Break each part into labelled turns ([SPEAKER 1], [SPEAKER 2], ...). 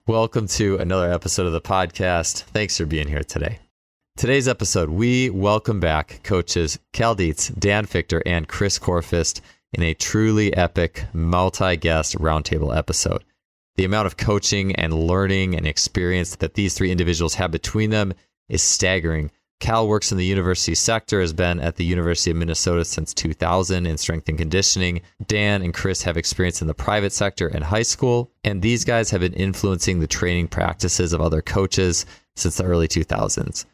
[SPEAKER 1] Welcome to another episode of the podcast. Thanks for being here today. Today's episode, we welcome back coaches Cal Dietz, Dan Fichter, and Chris Korfist in a truly epic multi-guest roundtable episode. The amount of coaching and learning and experience that these three individuals have between them is staggering. Cal works in the university sector, has been at the University of Minnesota since 2000 in strength and conditioning. Dan and Chris have experience in the private sector and high school, and these guys have been influencing the training practices of other coaches since the early 2000s.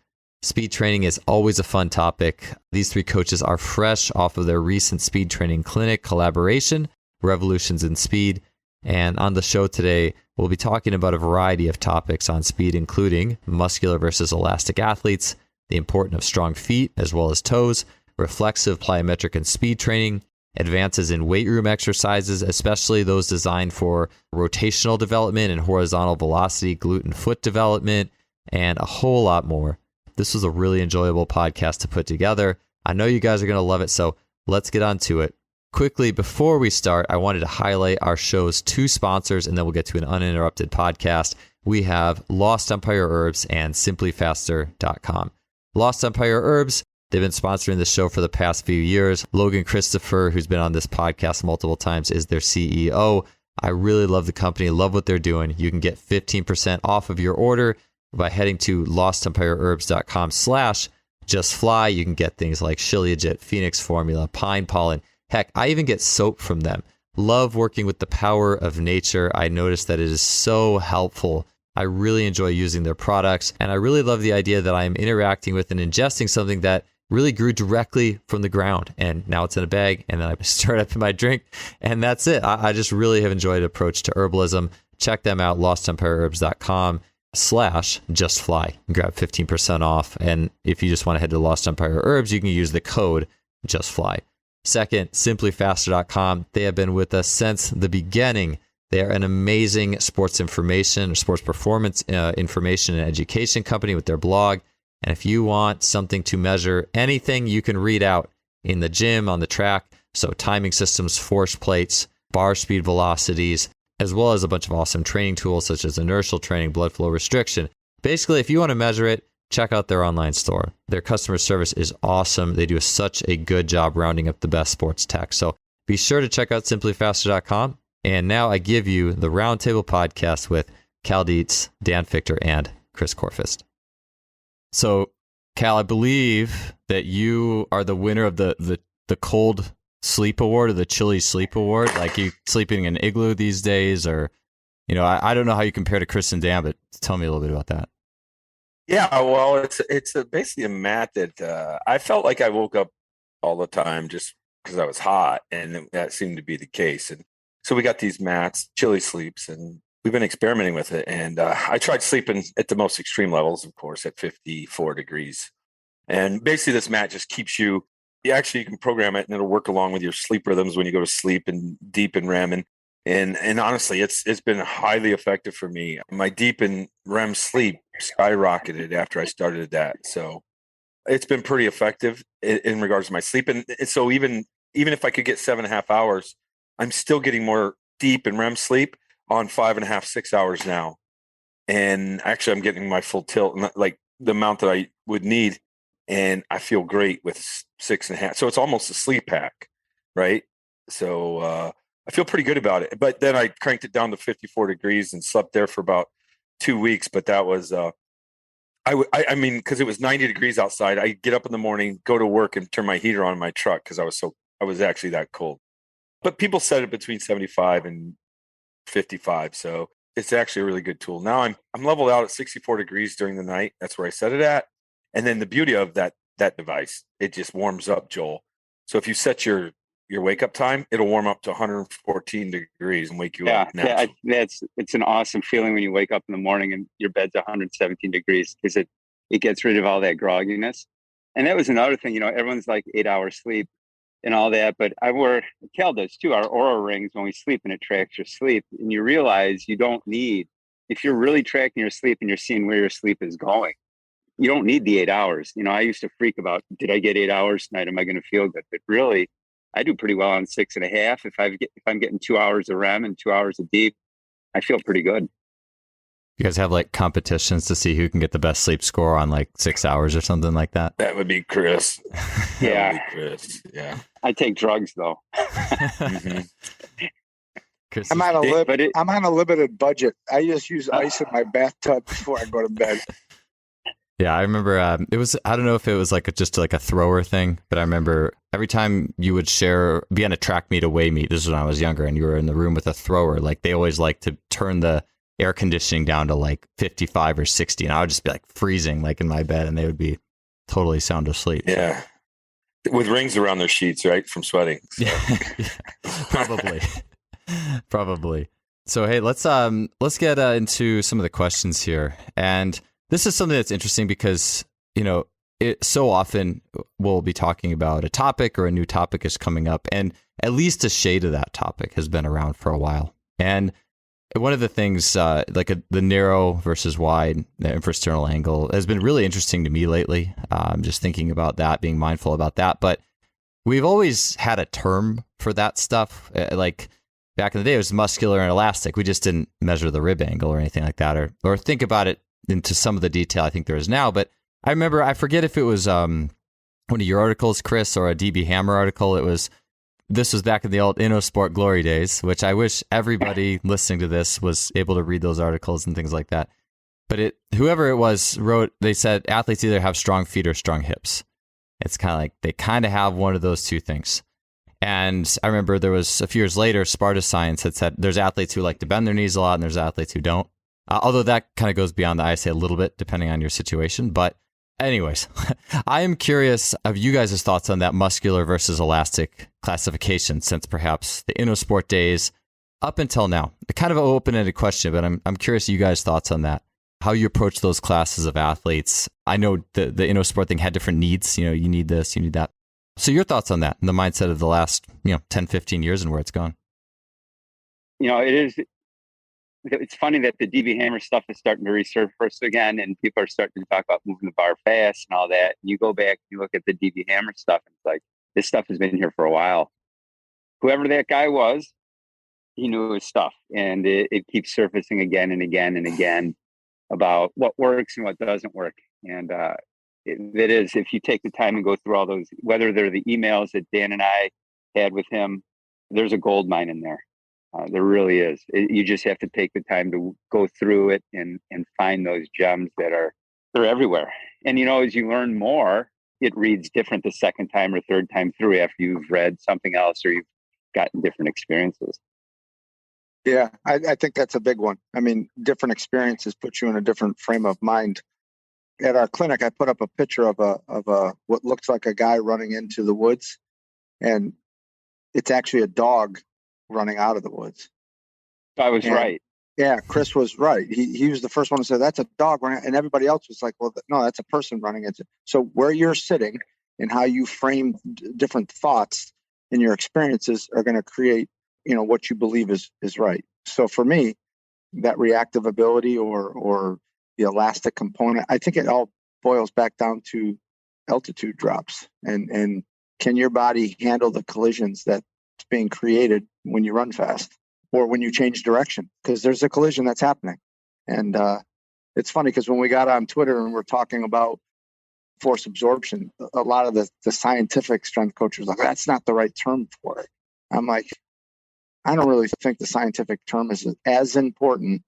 [SPEAKER 1] Speed training is always a fun topic. These three coaches are fresh off of their recent speed training clinic collaboration, Revolutions in Speed. And on the show today, we'll be talking about a variety of topics on speed, including muscular versus elastic athletes, the importance of strong feet as well as toes, reflexive, plyometric, and speed training, advances in weight room exercises, especially those designed for rotational development and horizontal velocity, glute and foot development, and a whole lot more. This was a really enjoyable podcast to put together. I know you guys are going to love it, so let's get on to it. Quickly, before we start, I wanted to highlight our show's two sponsors, and then we'll get to an uninterrupted podcast. We have Lost Empire Herbs and simplyfaster.com. Lost Empire Herbs, they've been sponsoring this show for the past few years. Logan Christopher, who's been on this podcast multiple times, is their CEO. I really love the company, love what they're doing. You can get 15% off of your order by heading to lostempireherbs.com/justfly. You can get things like Shilajit, Phoenix Formula, Pine Pollen. Heck, I even get soap from them. Love working with the power of nature. I noticed that it is so helpful. I really enjoy using their products, and I really love the idea that I am interacting with and ingesting something that really grew directly from the ground, and now it's in a bag, and then I stir it up in my drink, and that's it. I just really have enjoyed the approach to herbalism. Check them out, lostempireherbs.com/justfly. Grab 15% off, and if you just want to head to Lost Empire Herbs, you can use the code JustFly. Second, simplyfaster.com. They have been with us since the beginning. They are an amazing sports information or sports performance information and education company with their blog. And if you want something to measure anything you can read out in the gym, on the track, so timing systems, force plates, bar speed velocities, as well as a bunch of awesome training tools such as inertial training, blood flow restriction. Basically, if you want to measure it, check out their online store. Their customer service is awesome. They do such a good job rounding up the best sports tech. So be sure to check out simplyfaster.com. And now I give you the Roundtable podcast with Cal Dietz, Dan Fichter, and Chris Korfist. So, Cal, I believe that you are the winner of the cold sleep award or the chilly sleep award. Like you sleeping in an igloo these days, or I don't know how you compare to Chris and Dan, but tell me a little bit about that.
[SPEAKER 2] Yeah, well, it's basically a mat that I felt like I woke up all the time just because I was hot, and that seemed to be the case. And so we got these mats, chilly sleeps, and we've been experimenting with it. And I tried sleeping at the most extreme levels, of course, at 54 degrees. And basically this mat just keeps you can program it and it'll work along with your sleep rhythms when you go to sleep and deep in REM. And honestly, it's been highly effective for me. My deep in REM sleep skyrocketed after I started that. So it's been pretty effective in regards to my sleep. And so even if I could get 7.5 hours, I'm still getting more deep in REM sleep on 5.5, 6 hours now. And actually I'm getting my full tilt, like the amount that I would need. And I feel great with 6.5. So it's almost a sleep hack, right? So I feel pretty good about it. But then I cranked it down to 54 degrees and slept there for about 2 weeks. But that was, I mean, because it was 90 degrees outside. I get up in the morning, go to work, and turn my heater on in my truck because I was actually that cold. But people set it between 75 and 55. So it's actually a really good tool. Now I'm leveled out at 64 degrees during the night. That's where I set it at. And then the beauty of that device, it just warms up, Joel. So if you set your wake up time, it'll warm up to 114 degrees and wake you up naturally.
[SPEAKER 3] It's an awesome feeling when you wake up in the morning and your bed's 117 degrees because it gets rid of all that grogginess. And that was another thing, everyone's like 8 hours sleep and all that, but Cal does too, our Oura rings when we sleep, and it tracks your sleep. And you realize you don't need, if you're really tracking your sleep and you're seeing where your sleep is going, you don't need the 8 hours. I used to freak about, did I get 8 hours tonight? Am I going to feel good? But really, I do pretty well on 6.5. If I'm getting 2 hours of REM and 2 hours of deep, I feel pretty good.
[SPEAKER 1] You guys have like competitions to see who can get the best sleep score on like 6 hours or something like that?
[SPEAKER 2] That would be Chris.
[SPEAKER 3] Yeah.
[SPEAKER 2] That would be Chris. Yeah.
[SPEAKER 3] I take drugs though.
[SPEAKER 2] Mhm.
[SPEAKER 1] Chris
[SPEAKER 4] I'm on a limited budget. I just use ice in my bathtub before I go to bed.
[SPEAKER 1] Yeah, I remember it was, I don't know if it was like just like a thrower thing, but I remember every time you would be on a track meet, away meet, this is when I was younger, and you were in the room with a thrower, like they always like to turn the air conditioning down to like 55 or 60, and I would just be like freezing like in my bed, and they would be totally sound asleep.
[SPEAKER 2] Yeah. With rings around their sheets, right? From sweating. So.
[SPEAKER 1] Yeah, probably. So, hey, let's get into some of the questions here. And this is something that's interesting because, it so often we'll be talking about a topic or a new topic is coming up, and at least a shade of that topic has been around for a while. And one of the things, the narrow versus wide, the infrasternal angle, has been really interesting to me lately. Just thinking about that, being mindful about that. But we've always had a term for that stuff. Like back in the day, it was muscular and elastic. We just didn't measure the rib angle or anything like that, or think about it into some of the detail I think there is now. But I remember, I forget if it was one of your articles, Chris, or a DB Hammer article. This was back in the old InnoSport glory days, which I wish everybody listening to this was able to read those articles and things like that. But whoever it was wrote, they said athletes either have strong feet or strong hips. It's kind of like they kind of have one of those two things. And I remember there was a few years later, Sparta Science had said there's athletes who like to bend their knees a lot and there's athletes who don't. Although that kind of goes beyond the ISA a little bit, depending on your situation. But anyways, I am curious of you guys' thoughts on that muscular versus elastic classification since perhaps the InnoSport days up until now. Kind of an open-ended question, but I'm curious you guys' thoughts on that. How you approach those classes of athletes. I know the InnoSport thing had different needs. You need this, you need that. So your thoughts on that and the mindset of the last 10, 15 years and where it's gone.
[SPEAKER 3] It's funny that the DB Hammer stuff is starting to resurface again, and people are starting to talk about moving the bar fast and all that. And you go back, you look at the DB Hammer stuff, and it's like, this stuff has been here for a while. Whoever that guy was, he knew his stuff, and it keeps surfacing again and again and again about what works and what doesn't work. And it is, if you take the time and go through all those, whether they're the emails that Dan and I had with him, there's a gold mine in there. There really is. You just have to take the time to go through it and find those gems they're everywhere. And, as you learn more, it reads different the second time or third time through after you've read something else or you've gotten different experiences.
[SPEAKER 4] Yeah, I think that's a big one. I mean, different experiences put you in a different frame of mind. At our clinic, I put up a picture of a what looks like a guy running into the woods, and it's actually a dog running out of the woods.
[SPEAKER 3] I was right.
[SPEAKER 4] Yeah, Chris was right. He was the first one to say that's a dog running, and everybody else was like, well, no, that's a person running into. So where you're sitting and how you frame different thoughts and your experiences are going to create, what you believe is right. So for me, that reactive ability or the elastic component, I think it all boils back down to altitude drops and can your body handle the collisions that's being created when you run fast or when you change direction, because there's a collision that's happening. And it's funny because when we got on Twitter and we're talking about force absorption, a lot of the scientific strength coaches are like, that's not the right term for it. I'm like, I don't really think the scientific term is as important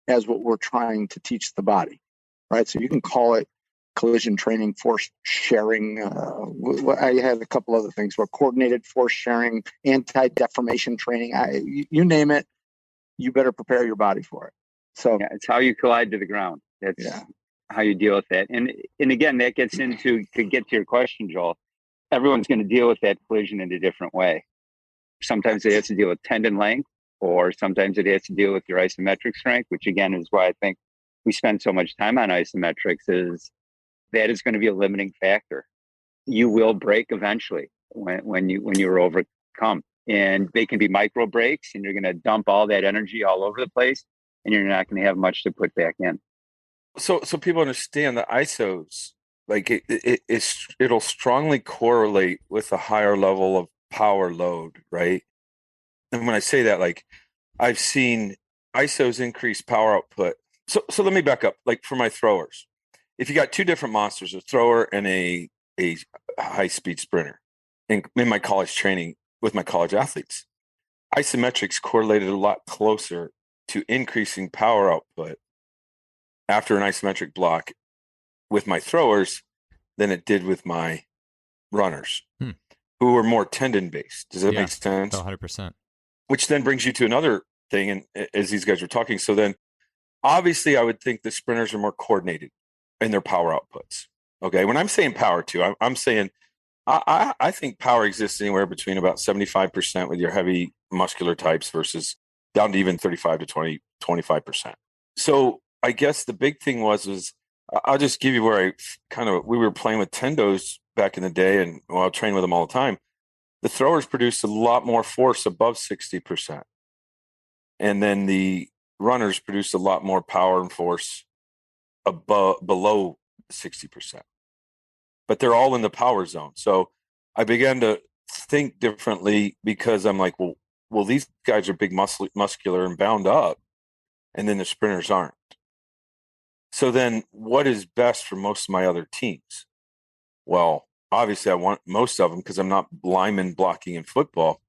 [SPEAKER 4] as what we're trying to teach the body, right? So you can call it collision training, force sharing. I had a couple other things where coordinated force sharing, anti-deformation training. You name it, you better prepare your body for it. So
[SPEAKER 3] yeah, it's how you collide to the ground. That's how you deal with that. And again, that gets into, to get to your question, Joel, everyone's going to deal with that collision in a different way. Sometimes it has to deal with tendon length, or sometimes it has to deal with your isometric strength, which again is why I think we spend so much time on isometrics, is that is going to be a limiting factor. You will break eventually when you're overcome, and they can be micro breaks, and you're going to dump all that energy all over the place, and you're not going to have much to put back in.
[SPEAKER 2] So people understand the ISOs, like it'll strongly correlate with a higher level of power load, right? And when I say that, like I've seen ISOs increase power output So let me back up. Like for my throwers, if you got two different monsters, a thrower and a high speed sprinter, in my college training with my college athletes, isometrics correlated a lot closer to increasing power output after an isometric block with my throwers than it did with my runners, who were more tendon based. Does that make sense?
[SPEAKER 1] 100%.
[SPEAKER 2] Which then brings you to another thing. And as these guys were talking, so then obviously I would think the sprinters are more coordinated in their power outputs. Okay. When I'm saying power too, I'm saying I think power exists anywhere between about 75% with your heavy muscular types versus down to even 35 to 25%. So I guess the big thing was I'll just give you where we were playing with tendos back in the day, and I'll train with them all the time. The throwers produced a lot more force above 60%. And then the runners produced a lot more power and force below 60%. But they're all in the power zone. So I began to think differently because I'm like, well, these guys are big muscular and bound up, and then the sprinters aren't. So then what is best for most of my other teams? Well, obviously I want most of them because I'm not lineman blocking in football.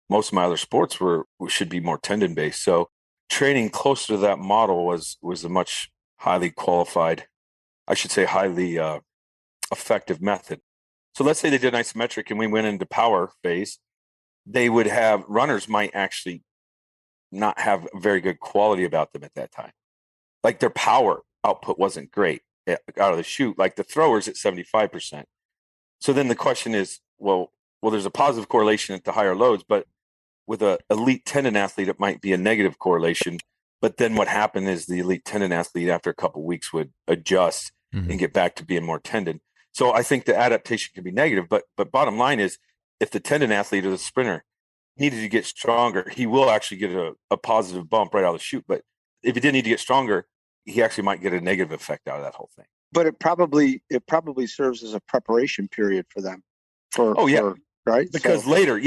[SPEAKER 2] Most of my other sports should be more tendon based. So training closer to that model was a much highly qualified, I should say highly effective method. So let's say they did isometric and we went into power phase. They would have runners might actually not have very good quality about them at that time. Like their power output wasn't great out of the chute, like the throwers at 75%. So then the question is, well, there's a positive correlation at the higher loads, but with an elite tendon athlete, it might be a negative correlation. But then what happened is the elite tendon athlete after a couple of weeks would adjust and get back to being more tendon. So I think the adaptation can be negative, but bottom line is if the tendon athlete or the sprinter needed to get stronger, he will actually get a positive bump right out of the chute. But if he didn't need to get stronger, he actually might get a negative effect out of that whole thing.
[SPEAKER 4] But it probably serves as a preparation period for them. Right?
[SPEAKER 2] Because later,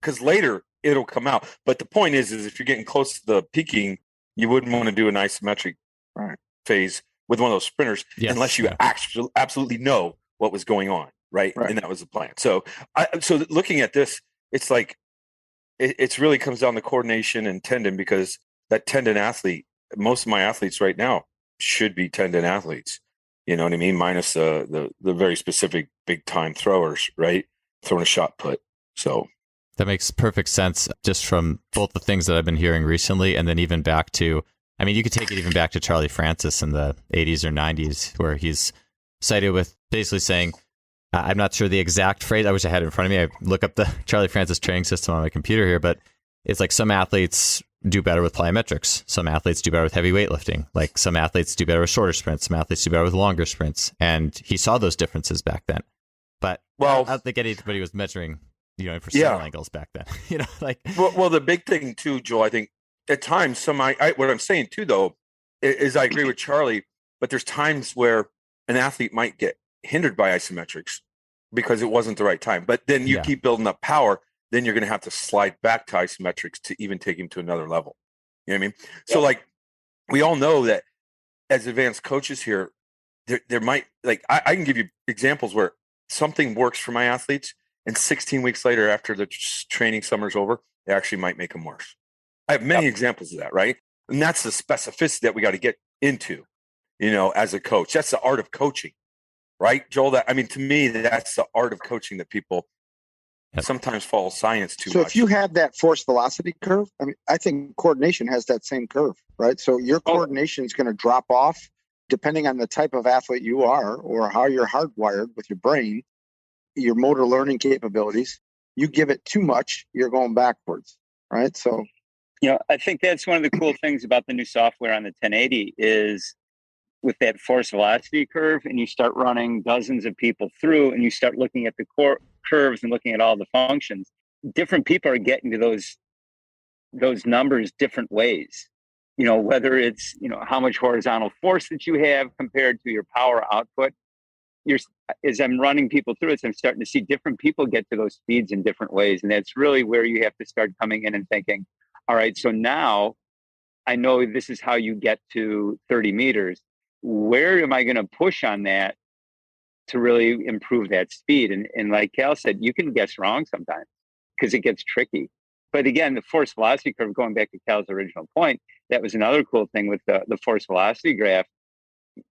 [SPEAKER 2] because later it'll come out. But the point is if you're getting close to the peaking, you wouldn't want to do an isometric phase with one of those sprinters unless you actually absolutely know what was going on, right? And that was the plan. So looking at this, it's like it's really comes down to coordination and tendon, because that tendon athlete, most of my athletes right now should be tendon athletes. You know what I mean? Minus the very specific big time throwers, right? Throwing a shot put. So
[SPEAKER 1] that makes perfect sense just from both the things that I've been hearing recently and then even back to, I mean, you could take it even back to Charlie Francis in the 80s or 90s, where he's cited with basically saying, I'm not sure the exact phrase. I wish I had it in front of me. I look up the Charlie Francis training system on my computer here, but it's like some athletes do better with plyometrics. Some athletes do better with heavy weightlifting. Like some athletes do better with shorter sprints. Some athletes do better with longer sprints. And he saw those differences back then. But I don't think anybody was measuring, in percentile angles back then.
[SPEAKER 2] Well, the big thing too, Joel, I think at times what I'm saying too, though, is I agree with Charlie, but there's times where an athlete might get hindered by isometrics because it wasn't the right time. But then you keep building up power, then you're going to have to slide back to isometrics to even take him to another level. You know what I mean? So like, we all know that as advanced coaches here, there might, like, I can give you examples where something works for my athletes and 16 weeks later, after the training summer's over, it actually might make them worse. I have many examples of that, right? And that's the specificity that we got to get into, as a coach. That's the art of coaching, right, Joel? To me, that's the art of coaching that people sometimes follow science too much.
[SPEAKER 4] So if you have that force velocity curve, I think coordination has that same curve, right? So your coordination is going to drop off depending on the type of athlete you are or how you're hardwired with your brain, your motor learning capabilities. You give it too much, you're going backwards, right? So,
[SPEAKER 3] I think that's one of the cool things about the new software on the 1080 is with that force velocity curve, and you start running dozens of people through and you start looking at the core curves and looking at all the functions. Different people are getting to those numbers different ways. Whether it's, how much horizontal force that you have compared to your power output. As I'm running people through it, I'm starting to see different people get to those speeds in different ways. And that's really where you have to start coming in and thinking, all right, so now I know this is how you get to 30 meters. Where am I going to push on that to really improve that speed? And like Cal said, you can guess wrong sometimes because it gets tricky. But again, the force velocity curve, going back to Cal's original point, that was another cool thing with the force velocity graph.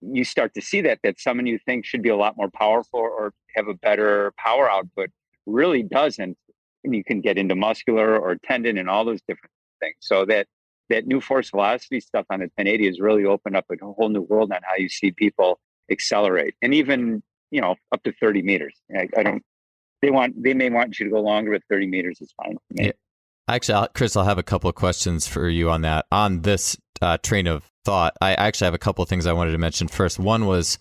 [SPEAKER 3] You start to see that someone you think should be a lot more powerful or have a better power output really doesn't. And you can get into muscular or tendon and all those different things. So that new force velocity stuff on the 1080 has really opened up a whole new world on how you see people accelerate, and even, up to 30 meters. They may want you to go longer, but 30 meters is fine for me.
[SPEAKER 1] Yeah. Actually, Chris, I'll have a couple of questions for you on that. On this train of thought, I actually have a couple of things I wanted to mention first. One was,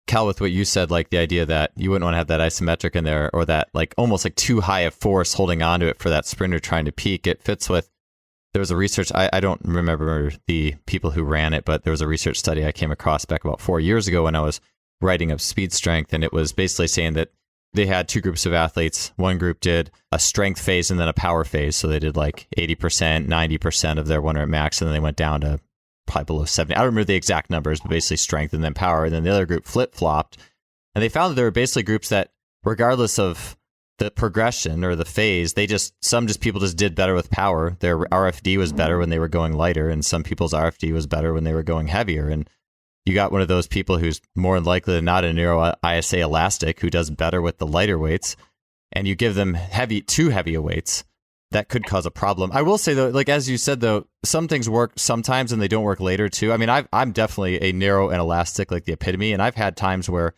[SPEAKER 1] Cal, with what you said, like the idea that you wouldn't want to have that isometric in there, or that like almost like too high of force holding onto it for that sprinter trying to peak. It fits with, there was a research, I don't remember the people who ran it, but there was a research study I came across back about 4 years ago when I was writing up speed strength. And it was basically saying that they had two groups of athletes. One group did a strength phase and then a power phase. So they did like 80%, 90% of their 100 max, and then they went down to probably below 70. I don't remember the exact numbers, but basically strength and then power. And then the other group flip-flopped. And they found that there were basically groups that, regardless of the progression or the phase, people just did better with power. Their RFD was better when they were going lighter, and some people's RFD was better when they were going heavier. And you got one of those people who's more likely than not a neuro ISA elastic who does better with the lighter weights, and you give them too heavy weights, that could cause a problem. I will say though, like as you said though, some things work sometimes and they don't work later too. I mean, I'm definitely a narrow and elastic, like the epitome, and I've had times where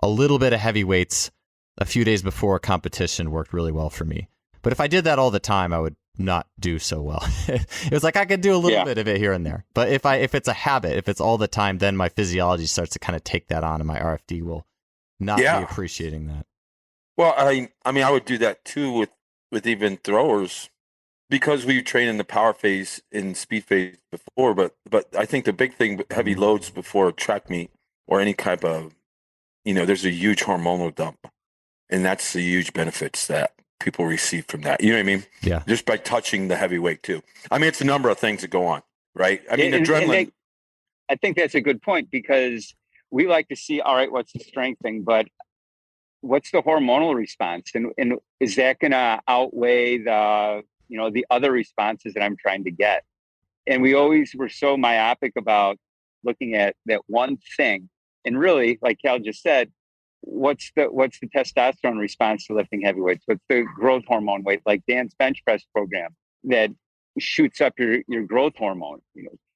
[SPEAKER 1] a little bit of heavy weights a few days before a competition worked really well for me. But if I did that all the time, I would not do so well. It was like I could do a little bit of it here and there. But if it's a habit, if it's all the time, then my physiology starts to kind of take that on, and my RFD will not be appreciating that. Well,
[SPEAKER 2] I mean, I would do that too with even throwers, because we train in the power phase and speed phase before. But I think the big thing, heavy loads before a track meet or any type of, there's a huge hormonal dump. And that's the huge benefits that people receive from that. You know what I mean?
[SPEAKER 1] Yeah.
[SPEAKER 2] Just by touching the heavyweight too. I mean, it's a number of things that go on, right? I mean, adrenaline.
[SPEAKER 3] I think that's a good point, because we like to see, all right, what's the strength thing, but what's the hormonal response? And is that going to outweigh the other responses that I'm trying to get? And we always were so myopic about looking at that one thing. And really, like Cal just said, what's the testosterone response to lifting heavy weights? What's the growth hormone weight, like Dan's bench press program that shoots up your growth hormone?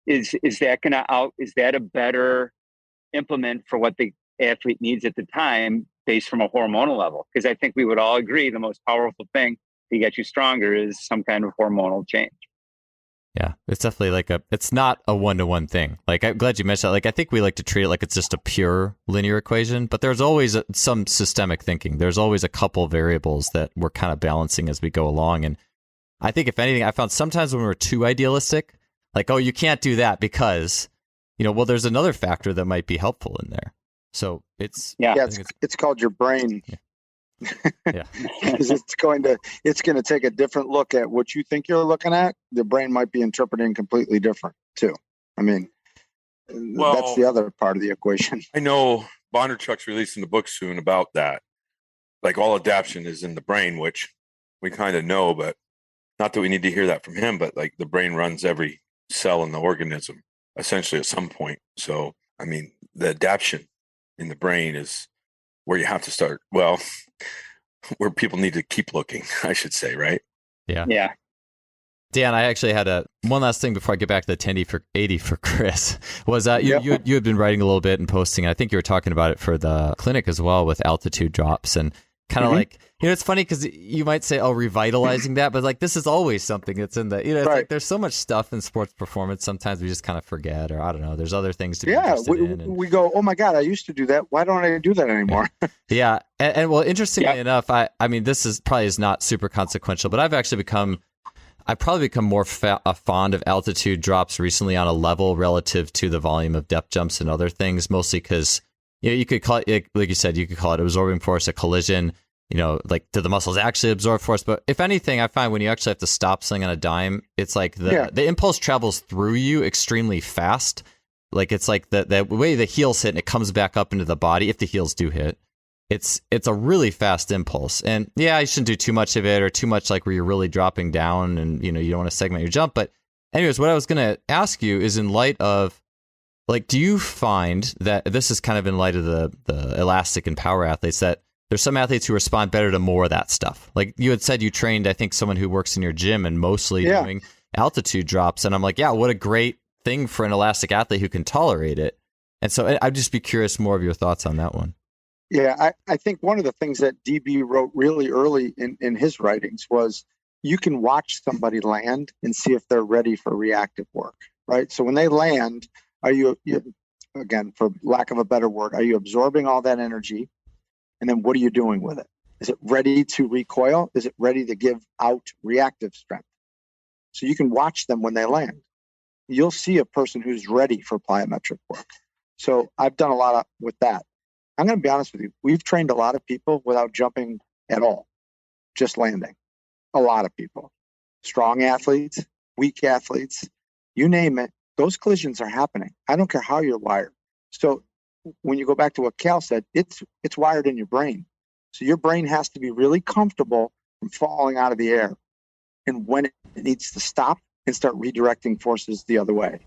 [SPEAKER 3] Is that a better implement for what the athlete needs at the time based from a hormonal level? Because I think we would all agree the most powerful thing to get you stronger is some kind of hormonal change.
[SPEAKER 1] Yeah, it's definitely it's not a one-to-one thing. Like, I'm glad you mentioned that. Like, I think we like to treat it like it's just a pure linear equation, but there's always some systemic thinking. There's always a couple variables that we're kind of balancing as we go along. And I think, if anything, I found sometimes when we're too idealistic, like, oh, you can't do that because, there's another factor that might be helpful in there. So it's
[SPEAKER 4] called your brain.
[SPEAKER 1] Yeah.
[SPEAKER 4] Yeah. Because it's going to take a different look at what you think you're looking at. The brain might be interpreting completely different too. I mean, that's the other part of the equation.
[SPEAKER 2] I know Bondarchuk's releasing a book soon about that. Like, all adaptation is in the brain, which we kind of know, but not that we need to hear that from him, but like the brain runs every cell in the organism essentially at some point. So, I mean, the adaptation in the brain is where you have to start. Well, where people need to keep looking, I should say, right?
[SPEAKER 1] Yeah.
[SPEAKER 3] Yeah.
[SPEAKER 1] Dan, I actually had one last thing before I get back to the 1080 for Chris. Was you had been writing a little bit and posting, and I think you were talking about it for the clinic as well with altitude drops, and kind of like, it's funny because you might say, oh, revitalizing that, but like, this is always something that's in the, it's like there's so much stuff in sports performance. Sometimes we just kind of forget, or I don't know, there's other things to be interested in. And
[SPEAKER 4] we go, oh my God, I used to do that. Why don't I do that anymore?
[SPEAKER 1] Yeah. And well, interestingly enough, I mean, this is not super consequential, but I've probably become more fond of altitude drops recently on a level relative to the volume of depth jumps and other things, mostly because, you could call it, like you said, you could call it absorbing force, a collision. like, do the muscles actually absorb force? But if anything, I find when you actually have to stop swinging on a dime, it's like the impulse travels through you extremely fast. Like, it's like the way the heels hit and it comes back up into the body, if the heels do hit. It's a really fast impulse. And yeah, you shouldn't do too much of it, or too much like where you're really dropping down and, you don't want to segment your jump. But anyways, what I was going to ask you is, in light of, like, do you find that this is kind of in light of the elastic and power athletes, that there's some athletes who respond better to more of that stuff? Like, you had said you trained, I think, someone who works in your gym and mostly doing altitude drops. And I'm like, yeah, what a great thing for an elastic athlete who can tolerate it. And so I'd just be curious more of your thoughts on that one.
[SPEAKER 4] Yeah, I think one of the things that DB wrote really early in his writings was, you can watch somebody land and see if they're ready for reactive work, right? So when they land, are you, again, for lack of a better word, are you absorbing all that energy? And then what are you doing with it? Is it ready to recoil? Is it ready to give out reactive strength? So you can watch them when they land. You'll see a person who's ready for plyometric work. So I've done a lot with that. I'm going to be honest with you. We've trained a lot of people without jumping at all, just landing. A lot of people, strong athletes, weak athletes, you name it. Those collisions are happening. I don't care how you're wired. So when you go back to what Cal said, it's wired in your brain. So your brain has to be really comfortable from falling out of the air. And when it needs to stop and start redirecting forces the other way.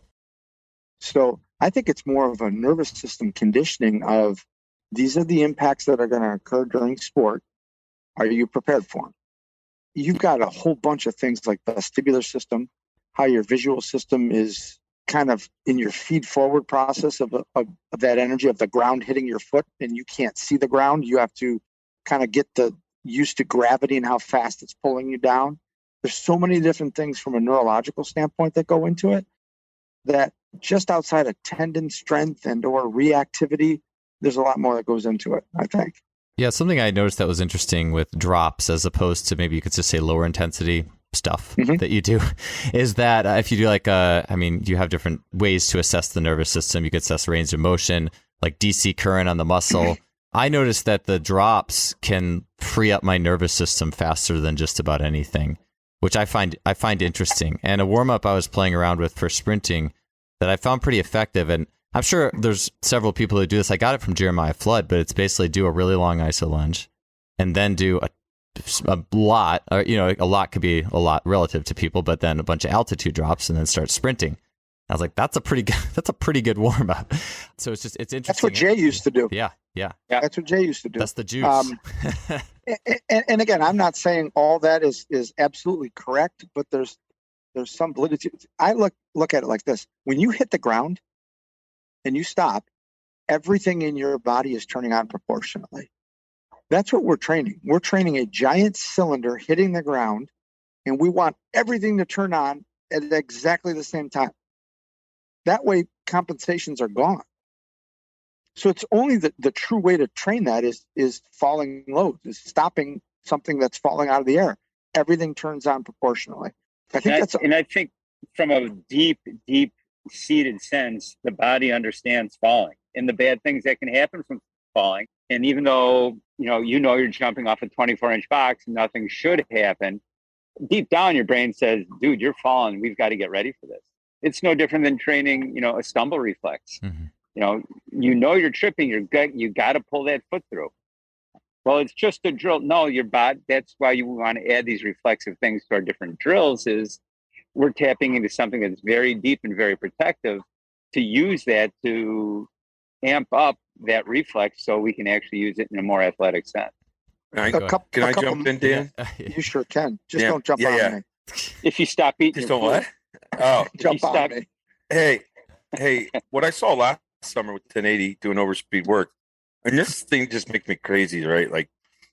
[SPEAKER 4] So I think it's more of a nervous system conditioning of, these are the impacts that are going to occur during sport. Are you prepared for them? You've got a whole bunch of things like the vestibular system, how your visual system is kind of in your feed forward process of that energy of the ground hitting your foot, and you can't see the ground. You have to kind of get used to gravity and how fast it's pulling you down. There's so many different things from a neurological standpoint that go into it, that just outside of tendon strength and or reactivity, there's a lot more that goes into it, I think.
[SPEAKER 1] Yeah, something I noticed that was interesting with drops, as opposed to, maybe you could just say, lower intensity stuff that you do, is that if you do like you have different ways to assess the nervous system. You could assess range of motion, like DC current on the muscle. I noticed that the drops can free up my nervous system faster than just about anything, which I find interesting. And a warm up I was playing around with for sprinting that I found pretty effective. And I'm sure there's several people who do this. I got it from Jeremiah Flood, but it's basically do a really long iso lunge and then do a lot, or, a lot could be a lot relative to people, but then a bunch of altitude drops and then start sprinting. I was like, that's a pretty good warm up. So it's interesting.
[SPEAKER 4] That's what Jay used to do.
[SPEAKER 1] Yeah.
[SPEAKER 4] That's what Jay used to do.
[SPEAKER 1] That's the juice.
[SPEAKER 4] And again, I'm not saying all that is absolutely correct, but there's some validity. I look at it like this: when you hit the ground and you stop, everything in your body is turning on proportionately. That's what we're training. We're training a giant cylinder hitting the ground, and we want everything to turn on at exactly the same time. That way, compensations are gone. So it's only the true way to train that is falling low, is stopping something that's falling out of the air. Everything turns on proportionally. I think
[SPEAKER 3] from a deep seated sense, the body understands falling and the bad things that can happen from falling. And even though you're jumping off a 24-inch box, nothing should happen. Deep down, your brain says, "Dude, you're falling. We've got to get ready for this." It's no different than training, a stumble reflex. Mm-hmm. You're tripping. You got to pull that foot through. Well, it's just a drill. No, your body. That's why you want to add these reflexive things to our different drills. Is we're tapping into something that's very deep and very protective, to use that to amp up that reflex so we can actually use it in a more athletic sense.
[SPEAKER 2] Can I jump in, Dan?
[SPEAKER 4] You sure can. Just don't jump on me.
[SPEAKER 3] If you stop eating,
[SPEAKER 2] just don't what? Oh,
[SPEAKER 4] jump on me.
[SPEAKER 2] Hey, what I saw last summer with 1080 doing overspeed work, and this thing just makes me crazy, right? Like,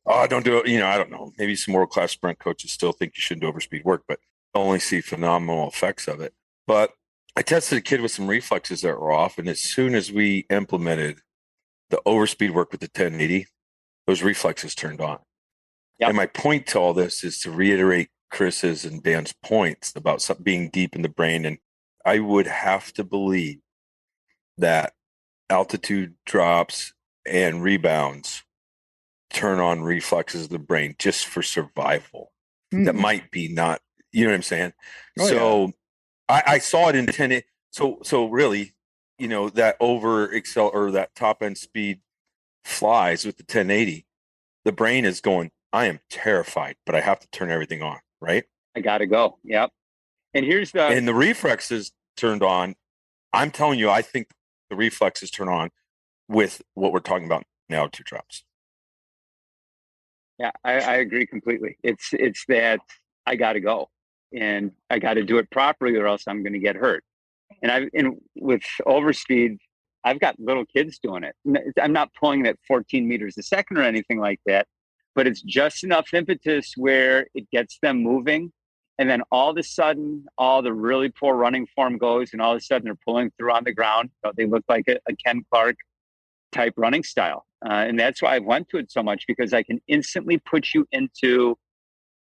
[SPEAKER 2] don't do it. I don't know. Maybe some world-class sprint coaches still think you shouldn't do overspeed work, but I only see phenomenal effects of it. But I tested a kid with some reflexes that were off, and as soon as we implemented the overspeed work with the 1080, those reflexes turned on. Yep. And my point to all this is to reiterate Chris's and Dan's points about being deep in the brain. And I would have to believe that altitude drops and rebounds turn on reflexes of the brain just for survival. That might be not, you know what I'm saying?
[SPEAKER 4] Oh,
[SPEAKER 2] so I saw it in 10. So really, you know, that that top end speed flies with the 1080. The brain is going, I am terrified, but I have to turn everything on, right?
[SPEAKER 3] I got to go. Yep. And
[SPEAKER 2] and the reflexes turned on. I'm telling you, I think the reflexes turn on with what we're talking about now, 2 drops.
[SPEAKER 3] Yeah, I agree completely. It's that I got to go and I got to do it properly or else I'm going to get hurt. And with overspeed, I've got little kids doing it. I'm not pulling at 14 meters a second or anything like that, but it's just enough impetus where it gets them moving. And then all of a sudden, all the really poor running form goes, and all of a sudden they're pulling through on the ground. They look like a Ken Clark type running style. And that's why I went to it so much, because I can instantly put you into,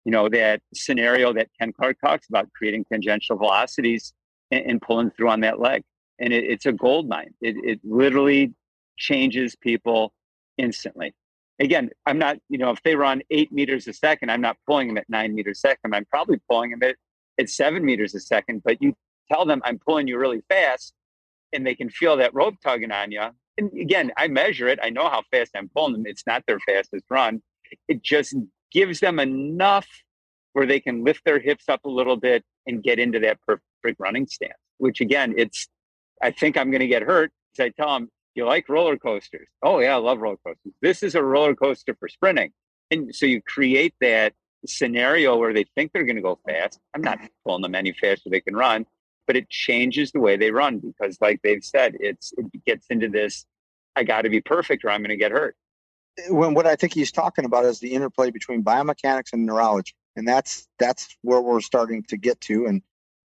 [SPEAKER 3] that scenario that Ken Clark talks about, creating tangential velocities and pulling through on that leg. And it's a gold mine. It literally changes people instantly. Again, I'm not, if they run 8 meters a second, I'm not pulling them at 9 meters a second. I'm probably pulling them at 7 meters a second. But you tell them I'm pulling you really fast, and they can feel that rope tugging on you. And again, I measure it. I know how fast I'm pulling them. It's not their fastest run. It just gives them enough where they can lift their hips up a little bit and get into that perfect running stance, which again, I think I'm going to get hurt because I tell them, you like roller coasters? Oh yeah, I love roller coasters. This is a roller coaster for sprinting. And so you create that scenario where they think they're going to go fast. I'm not pulling them any faster they can run, but it changes the way they run because, like they've said, it gets into this, I got to be perfect or I'm going to get hurt.
[SPEAKER 4] What I think he's talking about is the interplay between biomechanics and neurology. And that's where we're starting to get to. And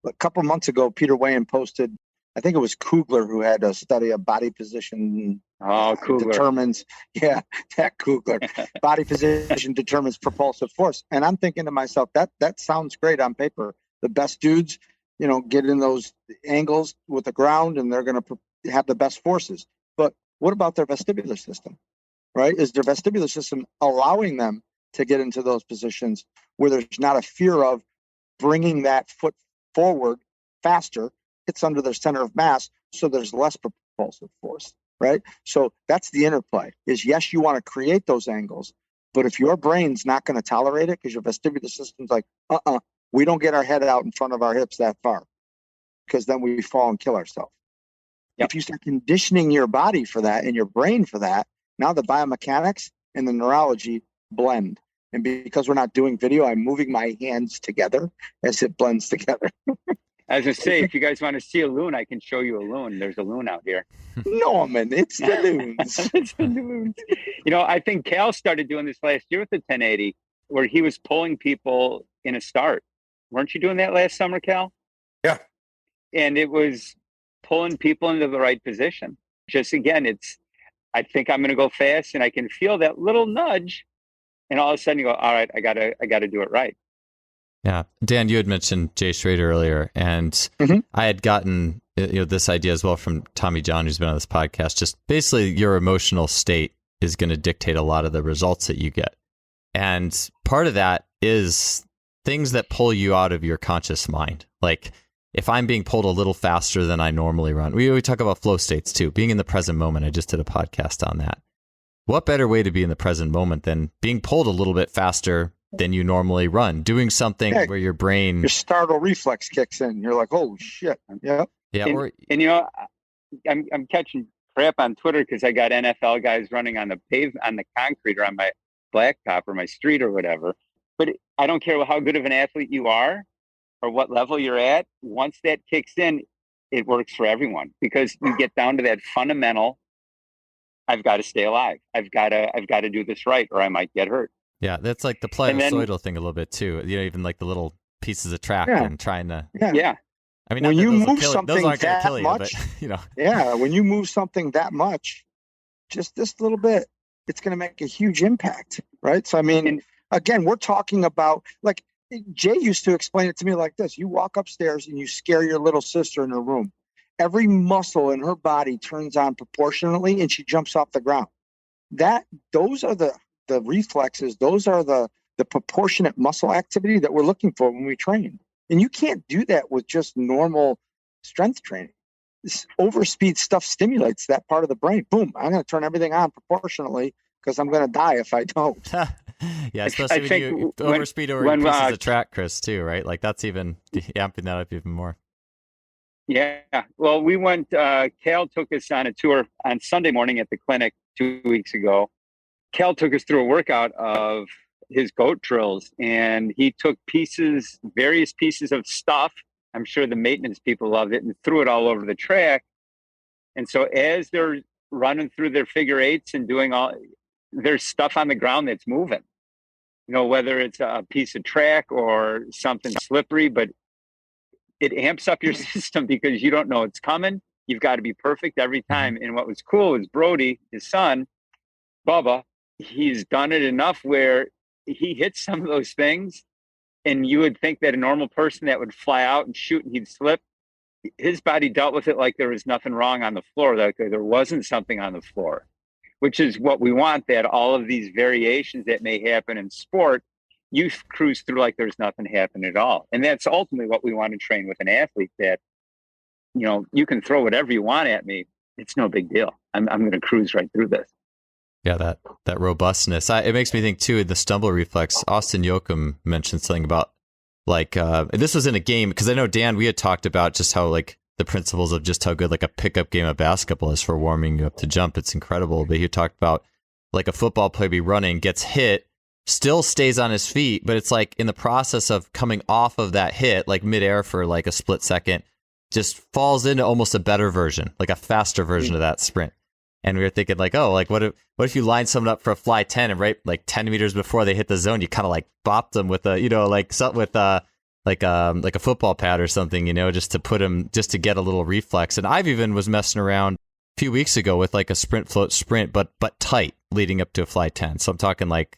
[SPEAKER 4] a couple of months ago, Peter Wayne posted, I think it was Kugler who had a study of body position.
[SPEAKER 3] Kugler
[SPEAKER 4] determines, that Kugler. Body position determines propulsive force. And I'm thinking to myself, that sounds great on paper. The best dudes, get in those angles with the ground and they're going to have the best forces. But what about their vestibular system, right? Is their vestibular system allowing them to get into those positions where there's not a fear of bringing that foot forward faster? It's under their center of mass, so there's less propulsive force, right? So that's the interplay, is yes, you want to create those angles, but if your brain's not going to tolerate it because your vestibular system's like, we don't get our head out in front of our hips that far because then we fall and kill ourselves. Yep. If you start conditioning your body for that and your brain for that, now the biomechanics and the neurology blend. And because we're not doing video, I'm moving my hands together as it blends together.
[SPEAKER 3] As I say, if you guys want to see a loon, I can show you a loon. There's a loon out here.
[SPEAKER 4] Norman, it's the loons.
[SPEAKER 3] It's the loons. I think Cal started doing this last year with the 1080, where he was pulling people in a start. Weren't you doing that last summer, Cal?
[SPEAKER 2] Yeah.
[SPEAKER 3] And it was pulling people into the right position. Just again, I think I'm going to go fast, and I can feel that little nudge, and all of a sudden you go, all right, I gotta do it right.
[SPEAKER 1] Yeah. Dan, you had mentioned Jay Schrader earlier, and I had gotten this idea as well from Tommy John, who's been on this podcast. Just basically your emotional state is going to dictate a lot of the results that you get. And part of that is things that pull you out of your conscious mind. Like if I'm being pulled a little faster than I normally run, we talk about flow states too, being in the present moment. I just did a podcast on that. What better way to be in the present moment than being pulled a little bit faster than you normally run, doing something where your brain, your
[SPEAKER 4] startle reflex kicks in. You're like, holy shit. Yeah.
[SPEAKER 1] Yeah.
[SPEAKER 3] I'm catching crap on Twitter because I got NFL guys running on the concrete or on my blacktop or my street or whatever. But I don't care how good of an athlete you are or what level you're at. Once that kicks in, it works for everyone because you get down to that fundamental. I've got to stay alive. I've got to do this right or I might get hurt.
[SPEAKER 1] Yeah, that's like the plyo-soidal thing a little bit too. Even like the little pieces of track and trying to.
[SPEAKER 3] Yeah.
[SPEAKER 4] I mean, when you move something that much, when you move something that much, just this little bit, it's going to make a huge impact, right? So, I mean, again, we're talking about, like Jay used to explain it to me like this. You walk upstairs and you scare your little sister in her room. Every muscle in her body turns on proportionately and she jumps off the ground. Those are the the reflexes, those are the proportionate muscle activity that we're looking for when we train. And you can't do that with just normal strength training. This overspeed stuff stimulates that part of the brain. Boom, I'm going to turn everything on proportionately because I'm going to die if I don't.
[SPEAKER 1] Yeah, especially when you overspeed over pieces of track, Chris, too, right? Like that's even amping that up even more.
[SPEAKER 3] Yeah. Well, we went, Cal took us on a tour on Sunday morning at the clinic 2 weeks ago. Cal took us through a workout of his goat drills, and he took various pieces of stuff. I'm sure the maintenance people loved it, and threw it all over the track. And so as they're running through their figure eights and doing there's stuff on the ground that's moving, whether it's a piece of track or something slippery, but it amps up your system because you don't know it's coming. You've got to be perfect every time. And what was cool is Brody, his son, Bubba, he's done it enough where he hits some of those things, and you would think that a normal person that would fly out and shoot and he'd slip, his body dealt with it like there was nothing wrong on the floor, like there wasn't something on the floor, which is what we want, that all of these variations that may happen in sport, you cruise through like there's nothing happening at all. And that's ultimately what we want to train with an athlete, that, you can throw whatever you want at me. It's no big deal. I'm going to cruise right through this.
[SPEAKER 1] Yeah, that robustness. It makes me think too, the stumble reflex. Austin Yoakum mentioned something about this was in a game, because I know, Dan, we had talked about just how like the principles of just how good like a pickup game of basketball is for warming you up to jump. It's incredible. But he talked about like a football player be running, gets hit, still stays on his feet, but it's like in the process of coming off of that hit, like midair for like a split second, just falls into almost a better version, like a faster version of that sprint. And we were thinking like, oh, like what if you line someone up for a fly 10 and right like 10 meters before they hit the zone, you kind of like bopped them with a, like a football pad or something, just to put them, just to get a little reflex. And I've even was messing around a few weeks ago with like a sprint float sprint, but tight leading up to a fly 10. So I'm talking like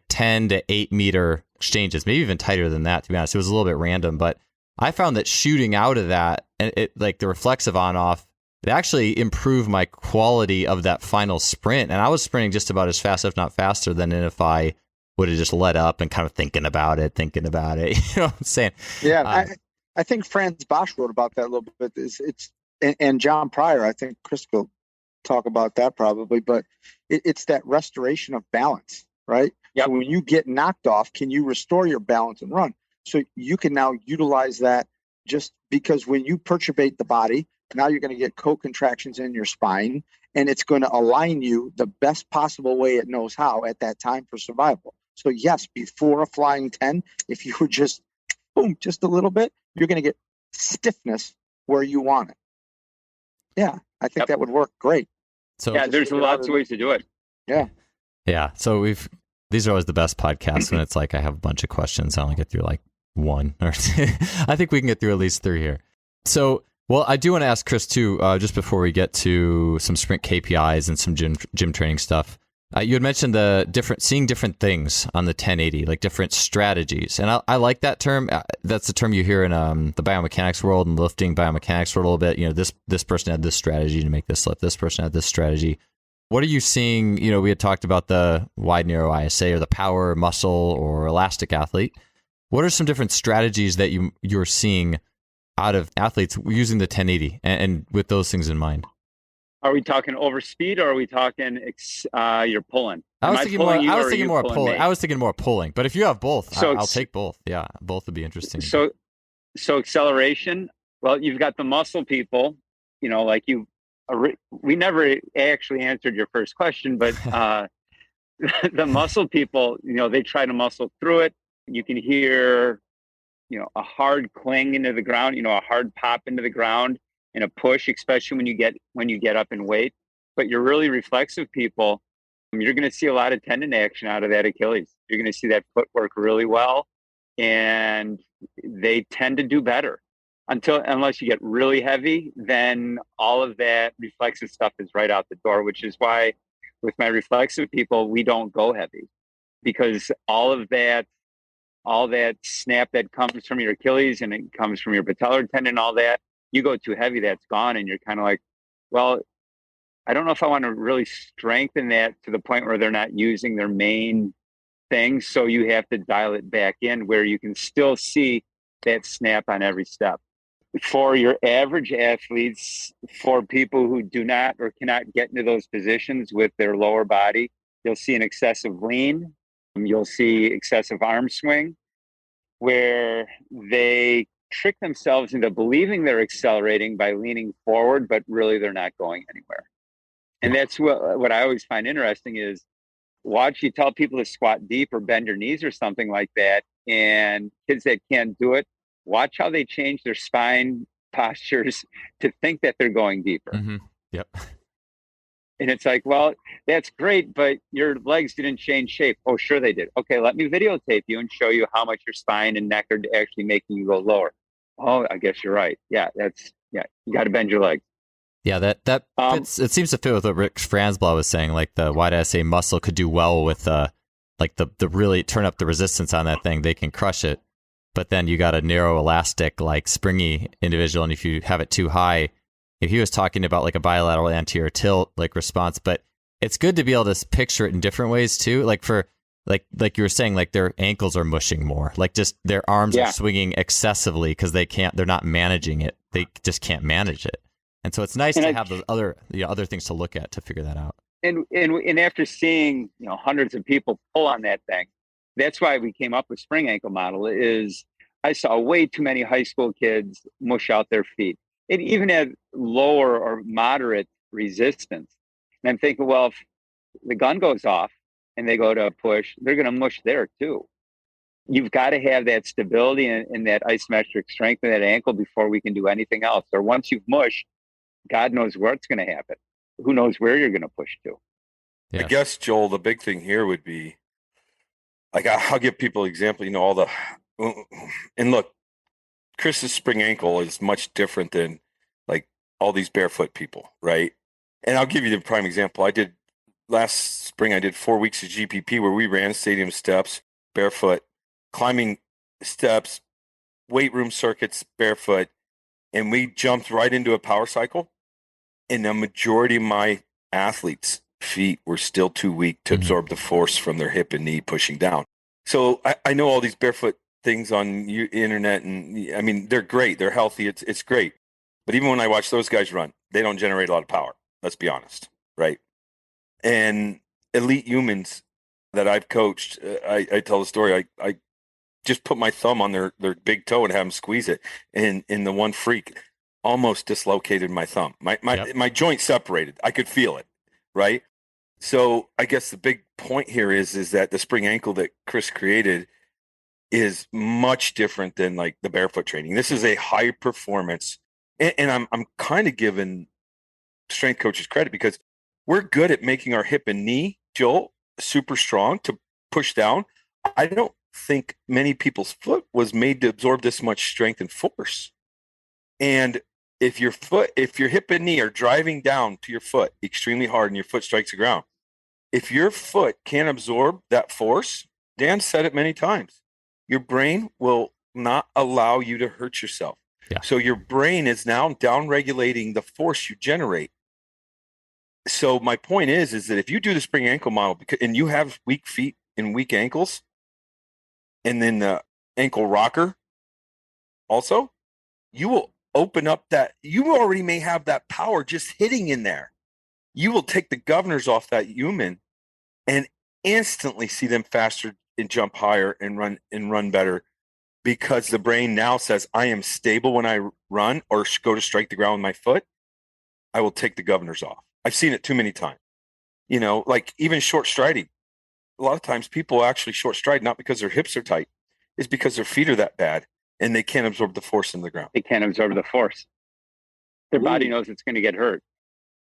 [SPEAKER 1] 10 to 8 meter exchanges, maybe even tighter than that, to be honest. It was a little bit random, but I found that shooting out of that, and it like the reflexive on off, it actually improved my quality of that final sprint. And I was sprinting just about as fast, if not faster, than if I would have just let up and kind of thinking about it. You know what I'm saying?
[SPEAKER 4] Yeah, I think Franz Bosch wrote about that a little bit. And John Pryor, I think Chris will talk about that probably, but it's that restoration of balance, right?
[SPEAKER 3] Yep.
[SPEAKER 4] So when you get knocked off, can you restore your balance and run? So you can now utilize that, just because when you perturbate the body, now you're going to get co-contractions in your spine, and it's going to align you the best possible way it knows how at that time for survival. So yes, before a flying 10, if you were just boom, just a little bit, you're going to get stiffness where you want it. Yeah, I think that would work great.
[SPEAKER 1] So
[SPEAKER 3] yeah, there's lots of ways to do it.
[SPEAKER 1] Yeah. So these are always the best podcasts when it's like I have a bunch of questions. I only get through like one or two. I think we can get through at least 3 here. So, well, I do want to ask Chris too, just before we get to some sprint KPIs and some gym training stuff. You had mentioned seeing different things on the 1080, like different strategies. And I like that term. That's the term you hear in the biomechanics world and lifting biomechanics world a little bit. This person had this strategy to make this lift. This person had this strategy. What are you seeing? We had talked about the wide, narrow ISA or the power, muscle, or elastic athlete. What are some different strategies that you're seeing out of athletes using the 1080 and with those things in mind?
[SPEAKER 3] Are we talking over speed, or are we talking you're pulling?
[SPEAKER 1] I was thinking more pulling. I was thinking more pulling. But if you have both, I'll take both. Yeah, both would be interesting.
[SPEAKER 3] So acceleration. Well, you've got the muscle people. Like you. We never actually answered your first question, but the muscle people, they try to muscle through it. You can hear, a hard cling into the ground, a hard pop into the ground and a push, especially when you get up in weight. But you're really reflexive people. You're going to see a lot of tendon action out of that Achilles. You're going to see that footwork really well, and they tend to do better. Unless you get really heavy, then all of that reflexive stuff is right out the door, which is why with my reflexive people, we don't go heavy, because all that snap that comes from your Achilles and it comes from your patellar tendon, all that, you go too heavy, that's gone. And you're kind of like, well, I don't know if I want to really strengthen that to the point where they're not using their main thing. So you have to dial it back in where you can still see that snap on every step. For your average athletes, for people who do not or cannot get into those positions with their lower body, you'll see an excessive lean. You'll see excessive arm swing, where they trick themselves into believing they're accelerating by leaning forward, but really they're not going anywhere. And that's what I always find interesting is watch you tell people to squat deep or bend your knees or something like that. And kids that can't do it, watch how they change their spine postures to think that they're going deeper.
[SPEAKER 1] Mm-hmm. Yep.
[SPEAKER 3] And it's like, well, that's great, but your legs didn't change shape. Oh, sure they did. Okay, let me videotape you and show you how much your spine and neck are actually making you go lower. Oh, I guess you're right. Yeah, you got to bend your legs.
[SPEAKER 1] Yeah, that fits, it seems to fit with what Rick Franzblau was saying. Like the wide SA muscle could do well with like the really turn up the resistance on that thing. They can crush it, but then you got a narrow, elastic, like springy individual, and if you have it too high, if he was talking about like a bilateral anterior tilt like response, but it's good to be able to picture it in different ways too. Like for like you were saying, like their ankles are mushing more, like just their arms are swinging excessively because they're not managing it. They just can't manage it. And so it's nice to have those other things to look at to figure that out.
[SPEAKER 3] And after seeing hundreds of people pull on that thing, that's why we came up with spring ankle model. Is I saw way too many high school kids mush out their feet. It even had lower or moderate resistance. And I'm thinking, well, if the gun goes off and they go to push, they're going to mush there too. You've got to have that stability and that isometric strength in that ankle before we can do anything else. Or once you've mushed, God knows where it's going to happen. Who knows where you're going to push to?
[SPEAKER 1] Yes.
[SPEAKER 2] I guess, Joel, the big thing here would be, like, I'll give people an example, and look, Chris's spring ankle is much different than like all these barefoot people, right? And I'll give you the prime example. Last spring, I did 4 weeks of GPP where we ran stadium steps barefoot, climbing steps, weight room circuits barefoot, and we jumped right into a power cycle. And the majority of my athletes' feet were still too weak to absorb the force from their hip and knee pushing down. So I know all these barefoot things on the internet, and I mean, they're great. They're healthy. It's great. But even when I watch those guys run, they don't generate a lot of power. Let's be honest, right? And elite humans that I've coached, I tell the story. I just put my thumb on their big toe and have them squeeze it. And the one freak almost dislocated my thumb. My joint separated. I could feel it, right? So I guess the big point here is that the spring ankle that Chris created is much different than like the barefoot training. This is a high performance, and I'm kind of giving strength coaches credit because we're good at making our hip and knee, Joel, super strong to push down. I don't think many people's foot was made to absorb this much strength and force. And if your hip and knee are driving down to your foot extremely hard and your foot strikes the ground, if your foot can't absorb that force, Dan said it many times, your brain will not allow you to hurt yourself.
[SPEAKER 1] Yeah.
[SPEAKER 2] So your brain is now down regulating the force you generate. So my point is that if you do the spring ankle model and you have weak feet and weak ankles, and then the ankle rocker also, you will open up that. You already may have that power just hitting in there. You will take the governors off that human and instantly see them faster and jump higher and run better, because the brain now says, I am stable when I run or go to strike the ground with my foot. I will take the governors off. I've seen it too many times. Like even short striding. A lot of times people actually short stride not because their hips are tight. It's because their feet are that bad and they can't absorb the force in the ground.
[SPEAKER 3] They can't absorb the force. Their body knows it's going to get hurt.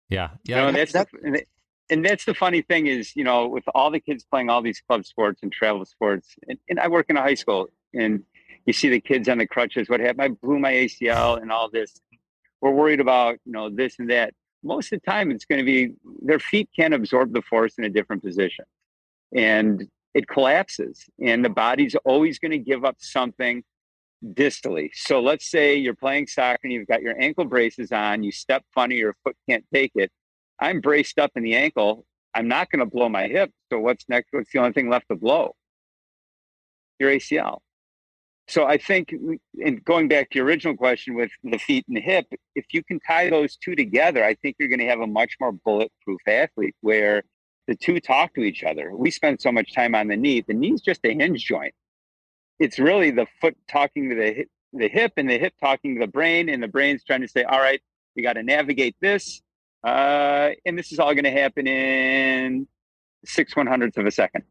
[SPEAKER 1] Yeah.
[SPEAKER 3] And that's the funny thing is, with all the kids playing all these club sports and travel sports, and I work in a high school, and you see the kids on the crutches, what happened? I blew my ACL and all this. We're worried about, this and that. Most of the time it's going to be their feet can't absorb the force in a different position. And it collapses. And the body's always going to give up something distally. So let's say you're playing soccer and you've got your ankle braces on, you step funny, your foot can't take it. I'm braced up in the ankle. I'm not going to blow my hip. So what's next? What's the only thing left to blow? Your ACL. So I think, and going back to your original question with the feet and the hip, if you can tie those two together, I think you're going to have a much more bulletproof athlete where the two talk to each other. We spend so much time on the knee. The knee's just a hinge joint. It's really the foot talking to the hip and the hip talking to the brain, and the brain's trying to say, all right, we got to navigate this. And this is all going to happen in 6/100ths of a second.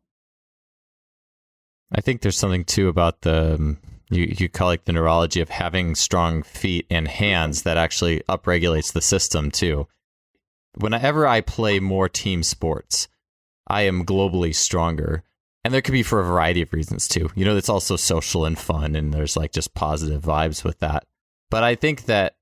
[SPEAKER 1] I think there's something too about the you call it the neurology of having strong feet and hands that actually upregulates the system too. Whenever I play more team sports, I am globally stronger. And there could be for a variety of reasons too. You know, it's also social and fun, and there's like just positive vibes with that. But I think that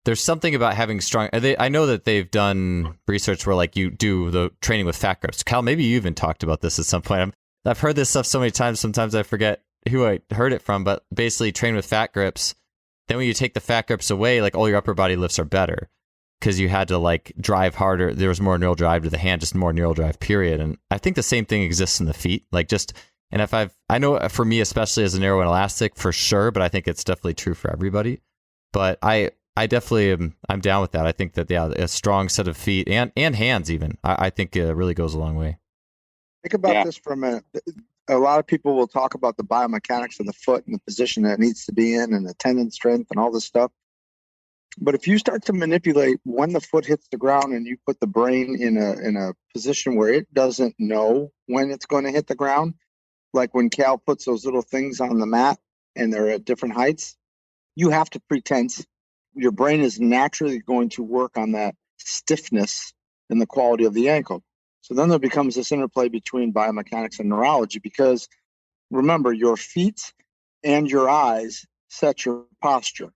[SPEAKER 1] there's something about having strong. I know that they've done research where like you do the training with fat grips. Cal, maybe you even talked about this at some point. I've heard this stuff so many times. Sometimes I forget who I heard it from, but basically train with fat grips. Then when you take the fat grips away, like all your upper body lifts are better because you had to like drive harder. There was more neural drive to the hand, just more neural drive, period. And I think the same thing exists in the feet. Like I know for me, especially as a narrow and elastic for sure, but I think it's definitely true for everybody. But I definitely I'm down with that. I think that, a strong set of feet and hands even, I think it really goes a long way.
[SPEAKER 4] Think about this for a minute. A lot of people will talk about the biomechanics of the foot and the position that it needs to be in and the tendon strength and all this stuff. But if you start to manipulate when the foot hits the ground and you put the brain in a position where it doesn't know when it's going to hit the ground, like when Cal puts those little things on the mat and they're at different heights, you have to pretense. Your brain is naturally going to work on that stiffness and the quality of the ankle. So then there becomes this interplay between biomechanics and neurology, because remember, your feet and your eyes set your posture.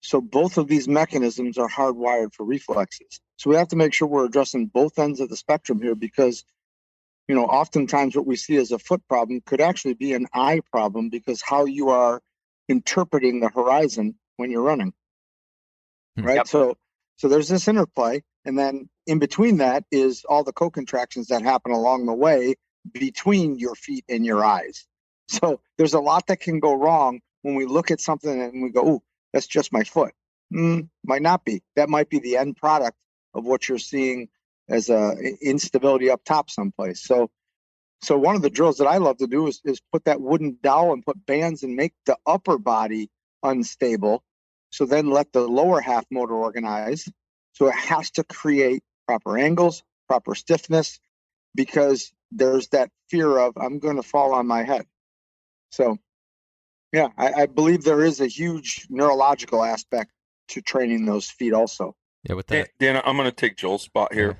[SPEAKER 4] So both of these mechanisms are hardwired for reflexes. So we have to make sure we're addressing both ends of the spectrum here, because, oftentimes what we see as a foot problem could actually be an eye problem, because how you are interpreting the horizon when you're running. Right.
[SPEAKER 3] Yep.
[SPEAKER 4] So there's this interplay. And then in between that is all the co-contractions that happen along the way between your feet and your eyes. So there's a lot that can go wrong when we look at something and we go, "Ooh, that's just my foot." Might not be. That might be the end product of what you're seeing as a instability up top someplace. So one of the drills that I love to do is put that wooden dowel and put bands and make the upper body unstable. So then let the lower half motor organize. So it has to create proper angles, proper stiffness, because there's that fear of I'm going to fall on my head. So, yeah, I believe there is a huge neurological aspect to training those feet also.
[SPEAKER 1] Yeah, with that.
[SPEAKER 2] Dan, I'm going to take Joel's spot here.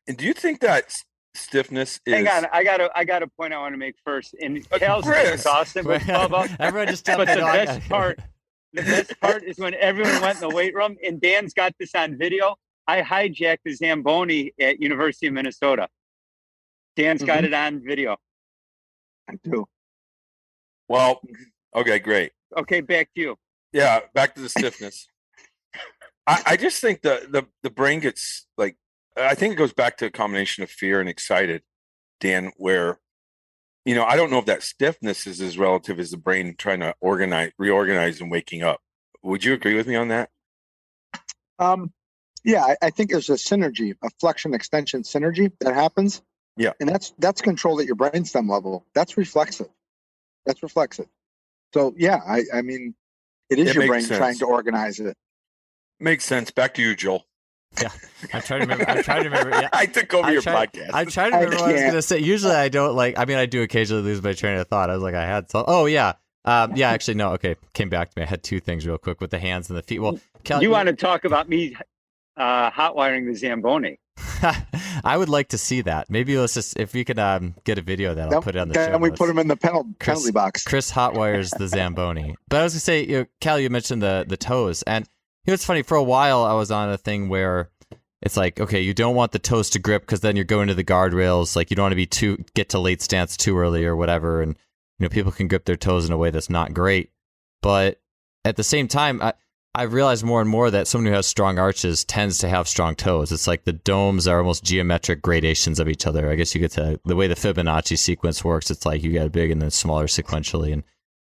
[SPEAKER 2] And do you think that stiffness is...
[SPEAKER 3] Hang on, I got a point I want to make first. And Cal's awesome, but
[SPEAKER 1] everyone just
[SPEAKER 3] but the best part is when everyone went in the weight room, and Dan's got this on video. I hijacked the Zamboni at University of Minnesota. Dan's got it on video.
[SPEAKER 4] I do.
[SPEAKER 2] Well, okay, great.
[SPEAKER 3] Okay, back to you.
[SPEAKER 2] Yeah, back to the stiffness. I just think the brain gets like, I think it goes back to a combination of fear and excited, Dan, where, I don't know if that stiffness is as relative as the brain trying to reorganize and waking up. Would you agree with me on that?
[SPEAKER 4] Yeah, I think there's a synergy, a flexion extension synergy that happens.
[SPEAKER 2] Yeah.
[SPEAKER 4] And that's controlled at your brainstem level. That's reflexive. So yeah, I mean, it is your brain trying to organize it.
[SPEAKER 2] Makes sense. Back to you, Joel.
[SPEAKER 1] Yeah, I'm trying to remember. Yeah.
[SPEAKER 2] I took over your podcast.
[SPEAKER 1] I'm trying to remember what I was going to say. Usually I don't I do occasionally lose my train of thought. I was like, I had some. Oh, yeah. Actually, no. Okay. Came back to me. I had two things real quick with the hands and the feet. Well, Cal,
[SPEAKER 3] you want to talk about me hot wiring the Zamboni?
[SPEAKER 1] I would like to see that. Maybe let's just, if we could get a video of that, I'll put it on the show.
[SPEAKER 4] And we put him in the penalty box.
[SPEAKER 1] Chris hotwires the Zamboni. But I was going to say, Cal, you mentioned the toes. And it's funny, for a while I was on a thing where it's like, okay, you don't want the toes to grip because then you're going to the guardrails. Like you don't want to get to late stance too early or whatever. And, people can grip their toes in a way that's not great. But at the same time, I've realized more and more that someone who has strong arches tends to have strong toes. It's like the domes are almost geometric gradations of each other. I guess you get to the way the Fibonacci sequence works. It's like you get big and then smaller sequentially.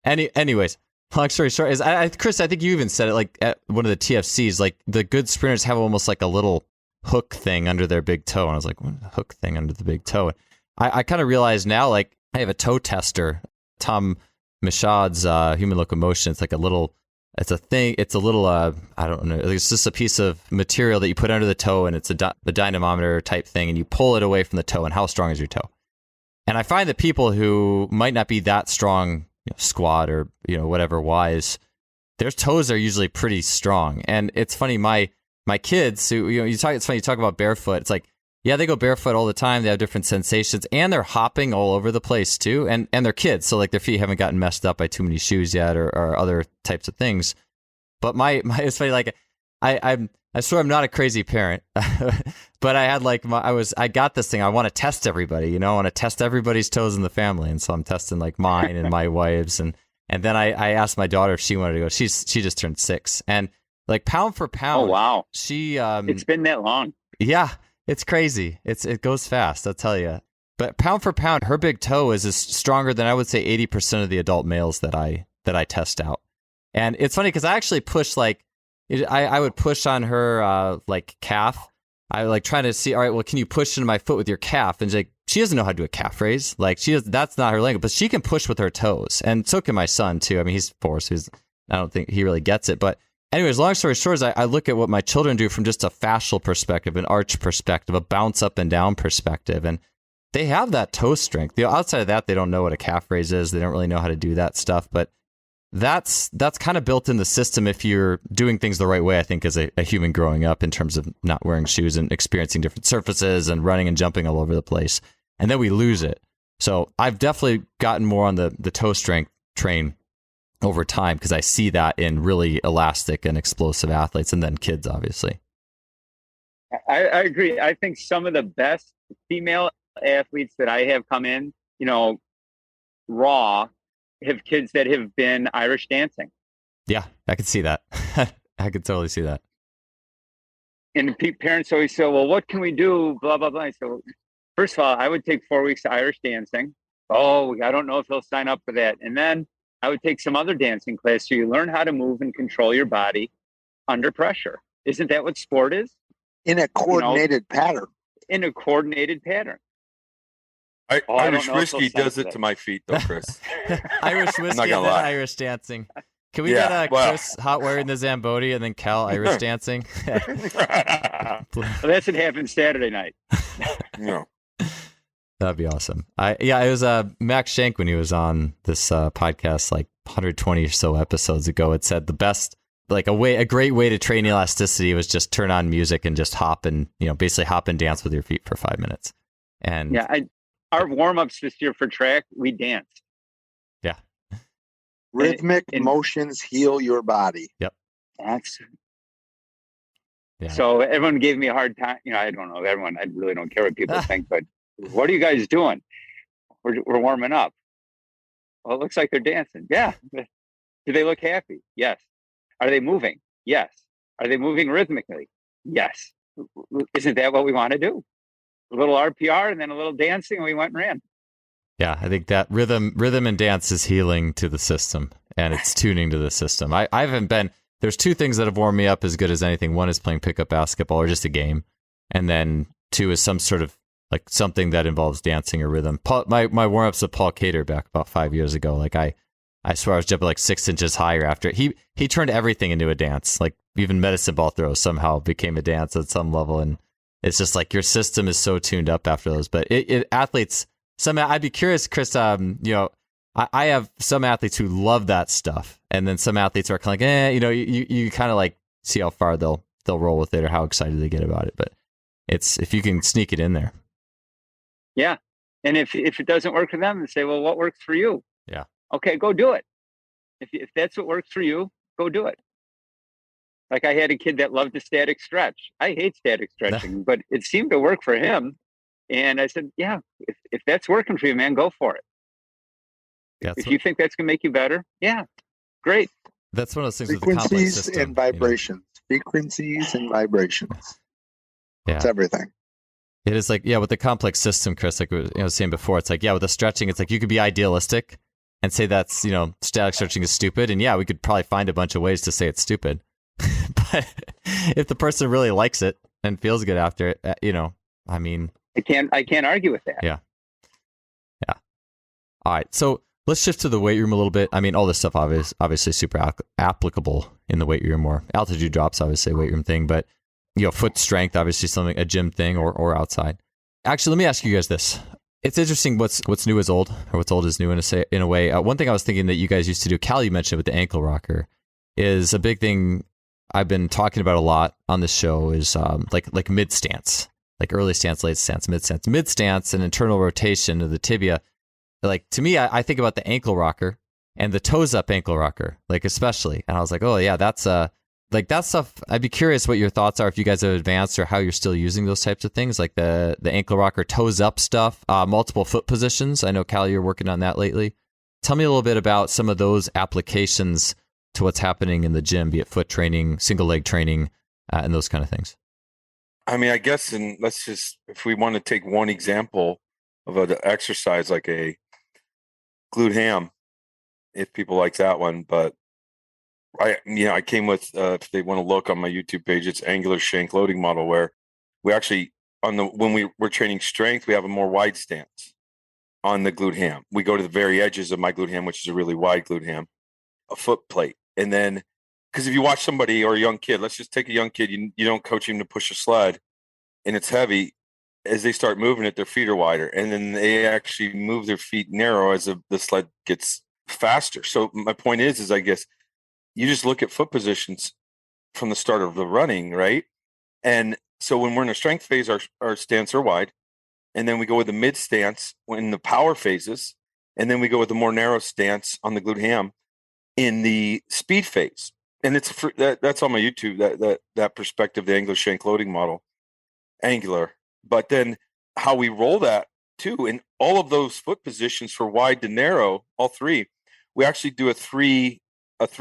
[SPEAKER 1] And anyways, long story short is, Chris, I think you even said it like at one of the TFCs, like the good sprinters have almost like a little hook thing under their big toe. And I was like, what is a hook thing under the big toe? And I kind of realize now, like I have a toe tester, Tom Michaud's Human Locomotion. It's like a little, it's a thing. It's a little, I don't know. It's just a piece of material that you put under the toe, and it's a dynamometer type thing, and you pull it away from the toe. And how strong is your toe? And I find that people who might not be that strong, squat or whatever wise, their toes are usually pretty strong. And it's funny, my kids who it's funny you talk about barefoot. It's like, yeah, they go barefoot all the time. They have different sensations, and they're hopping all over the place too. And they're kids, so like their feet haven't gotten messed up by too many shoes yet or other types of things. But my it's funny, like I swear I'm not a crazy parent, but I had like I got this thing. I want to test everybody, I want to test everybody's toes in the family, and so I'm testing like mine and my wife's, and then I asked my daughter if she wanted to go. She just turned 6, and like pound for pound.
[SPEAKER 3] Oh wow,
[SPEAKER 1] she
[SPEAKER 3] it's been that long.
[SPEAKER 1] Yeah. It's crazy. It goes fast, I'll tell you. But pound for pound, her big toe is stronger than I would say 80% of the adult males that I test out. And it's funny because I actually push I would push on her like calf. I like trying to see, all right, well, can you push into my foot with your calf? And she doesn't know how to do a calf raise. Like that's not her language, but she can push with her toes. And so can my son too. I mean, he's 4, so I don't think he really gets it, but anyways, long story short is I look at what my children do from just a fascial perspective, an arch perspective, a bounce up and down perspective, and they have that toe strength. Outside of that, they don't know what a calf raise is. They don't really know how to do that stuff, but that's kind of built in the system if you're doing things the right way, I think, as a human growing up in terms of not wearing shoes and experiencing different surfaces and running and jumping all over the place. And then we lose it. So I've definitely gotten more on the toe strength train over time because I see that in really elastic and explosive athletes, and then kids, obviously.
[SPEAKER 3] I agree. I think some of the best female athletes that I have come in, raw, have kids that have been Irish dancing.
[SPEAKER 1] Yeah, I could see that. I could totally see that.
[SPEAKER 3] And parents always say, well, what can we do? Blah, blah, blah. So first of all, I would take 4 weeks of Irish dancing. Oh, I don't know if they'll sign up for that. And then I would take some other dancing class so you learn how to move and control your body under pressure. Isn't that what sport is?
[SPEAKER 4] In a coordinated pattern.
[SPEAKER 3] In a coordinated pattern.
[SPEAKER 2] Irish whiskey does it to my feet, though, Chris.
[SPEAKER 1] Irish whiskey and then Irish dancing. Can we get Chris hot wearing the Zamboni and then Cal Irish dancing?
[SPEAKER 3] Well, that's what happened Saturday night.
[SPEAKER 2] No.
[SPEAKER 1] That'd be awesome. It was Max Schenk when he was on this podcast like 120 or so episodes ago. It said the best, like a great way to train elasticity was just turn on music and just hop and basically hop and dance with your feet for 5 minutes. And
[SPEAKER 3] our warm-ups this year for track, we danced.
[SPEAKER 1] Yeah.
[SPEAKER 4] Rhythmic motions heal your body.
[SPEAKER 1] Yep.
[SPEAKER 3] So everyone gave me a hard time. I don't know everyone. I really don't care what people think, but what are you guys doing? We're warming up. Well, it looks like they're dancing. Yeah. Do they look happy? Yes. Are they moving? Yes. Are they moving rhythmically? Yes. Isn't that what we want to do? A little RPR and then a little dancing, and we went and ran.
[SPEAKER 1] Yeah, I think that rhythm and dance is healing to the system, and it's tuning to the system. I haven't been. There's 2 things that have warmed me up as good as anything. One is playing pickup basketball or just a game, and then 2 is some sort of like something that involves dancing or rhythm. My warm-ups with Paul Cater back about 5 years ago. Like I swear I was jumping like 6 inches higher after it. He turned everything into a dance. Like even medicine ball throws somehow became a dance at some level, and it's just like your system is so tuned up after those. But athletes, I'd be curious, Chris. I have some athletes who love that stuff, and then some athletes are kind of like, you kind of like see how far they'll roll with it or how excited they get about it. But it's if you can sneak it in there.
[SPEAKER 3] Yeah. And if it doesn't work for them, they say, well, what works for you?
[SPEAKER 1] Yeah.
[SPEAKER 3] Okay, go do it. If that's what works for you, go do it. Like I had a kid that loved to static stretch. I hate static stretching, but it seemed to work for him. And I said, yeah, if that's working for you, man, go for it. If you think that's going to make you better, yeah, great.
[SPEAKER 1] That's one of those things with the complex
[SPEAKER 4] Frequencies
[SPEAKER 1] system.
[SPEAKER 4] and vibrations. Frequencies and vibrations.
[SPEAKER 1] Yeah.
[SPEAKER 4] It's everything.
[SPEAKER 1] It is like, with the complex system, Chris, like I was saying before, it's like, with the stretching, it's like you could be idealistic and say that's, static stretching is stupid. And we could probably find a bunch of ways to say it's stupid. But if the person really likes it and feels good after it, I mean,
[SPEAKER 3] I can't argue with that.
[SPEAKER 1] Yeah. All right. So let's shift to the weight room a little bit. I mean, all this stuff obviously super applicable in the weight room, or altitude drops, obviously a weight room thing, but foot strength, obviously something, a gym thing or outside. Actually, let me ask you guys this. It's interesting what's new is old, or what's old is new in a way. One thing I was thinking that you guys used to do, Cal, you mentioned with the ankle rocker, is a big thing I've been talking about a lot on this show is like mid stance, like early stance, late stance, mid stance, and internal rotation of the tibia. Like to me, I think about the ankle rocker and the toes up ankle rocker, like especially. And I was like, oh yeah, that's like that stuff. I'd be curious what your thoughts are if you guys have advanced or how you're still using those types of things, like the ankle rocker toes up stuff, multiple foot positions. I know, Cal, you're working on that lately. Tell me a little bit about some of those applications to what's happening in the gym, be it foot training, single leg training, and those kind of things.
[SPEAKER 2] I mean, I guess, and let's just, if we want to take one example of an exercise like a glute ham, if people like that one, but I came with, if they want to look on my YouTube page, it's angular shank loading model, where we actually, when we're training strength, we have a more wide stance on the glute ham. We go to the very edges of my glute ham, which is a really wide glute ham, a foot plate. And then, because if you watch somebody or a young kid, let's just take a young kid, you don't coach him to push a sled and it's heavy. As they start moving it, their feet are wider, and then they actually move their feet narrow as the sled gets faster. So my point is I guess you just look at foot positions from the start of the running, right? And so when we're in a strength phase, our stance are wide, and then we go with the mid stance in the power phases, and then we go with the more narrow stance on the glute ham in the speed phase. And that's on my YouTube, that perspective, the angular shank loading model, angular. But then how we roll that too, in all of those foot positions for wide to narrow, all three, we actually do a three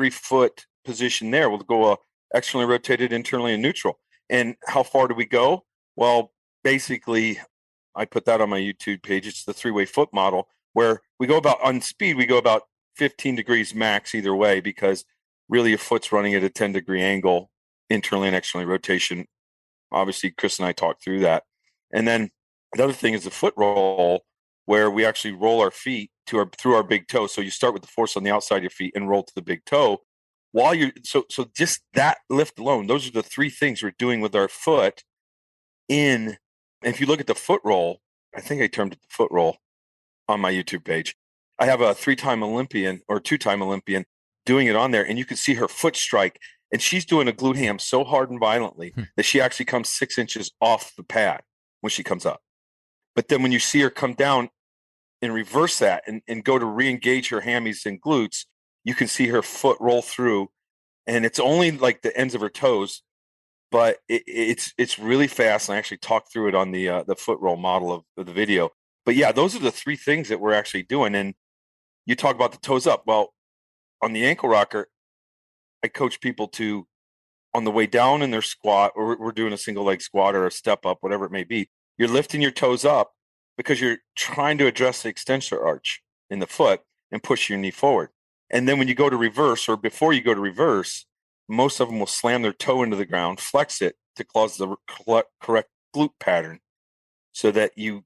[SPEAKER 2] foot position there. We'll go externally rotated, internally, and neutral. And how far do we go? Well, basically, I put that on my YouTube page. It's the 3-way foot model, where we go about, on speed, we go about 15 degrees max either way, because really your foot's running at a 10-degree angle, internally and externally rotation. Obviously, Chris and I talked through that. And then the other thing is the foot roll, where we actually roll our feet through our big toe. So you start with the force on the outside of your feet and roll to the big toe. While you're so just that lift alone, those are the three things we're doing with our foot. And if you look at the foot roll, I think I termed it the foot roll on my YouTube page. I have a 3-time Olympian or 2-time Olympian doing it on there, and you can see her foot strike. And she's doing a glute ham so hard and violently that she actually comes 6 inches off the pad when she comes up. But then when you see her come down and reverse that and go to re-engage her hammies and glutes, you can see her foot roll through, and it's only like the ends of her toes, but it's really fast. And I actually talked through it on the foot roll model of the video. But yeah, those are the three things that we're actually doing. And you talk about the toes up. Well, on the ankle rocker, I coach people to, on the way down in their squat, or we're doing a single leg squat or a step up, whatever it may be, you're lifting your toes up because you're trying to address the extensor arch in the foot and push your knee forward. And then when you go to reverse, or before you go to reverse, most of them will slam their toe into the ground, flex it to cause the correct glute pattern, so that you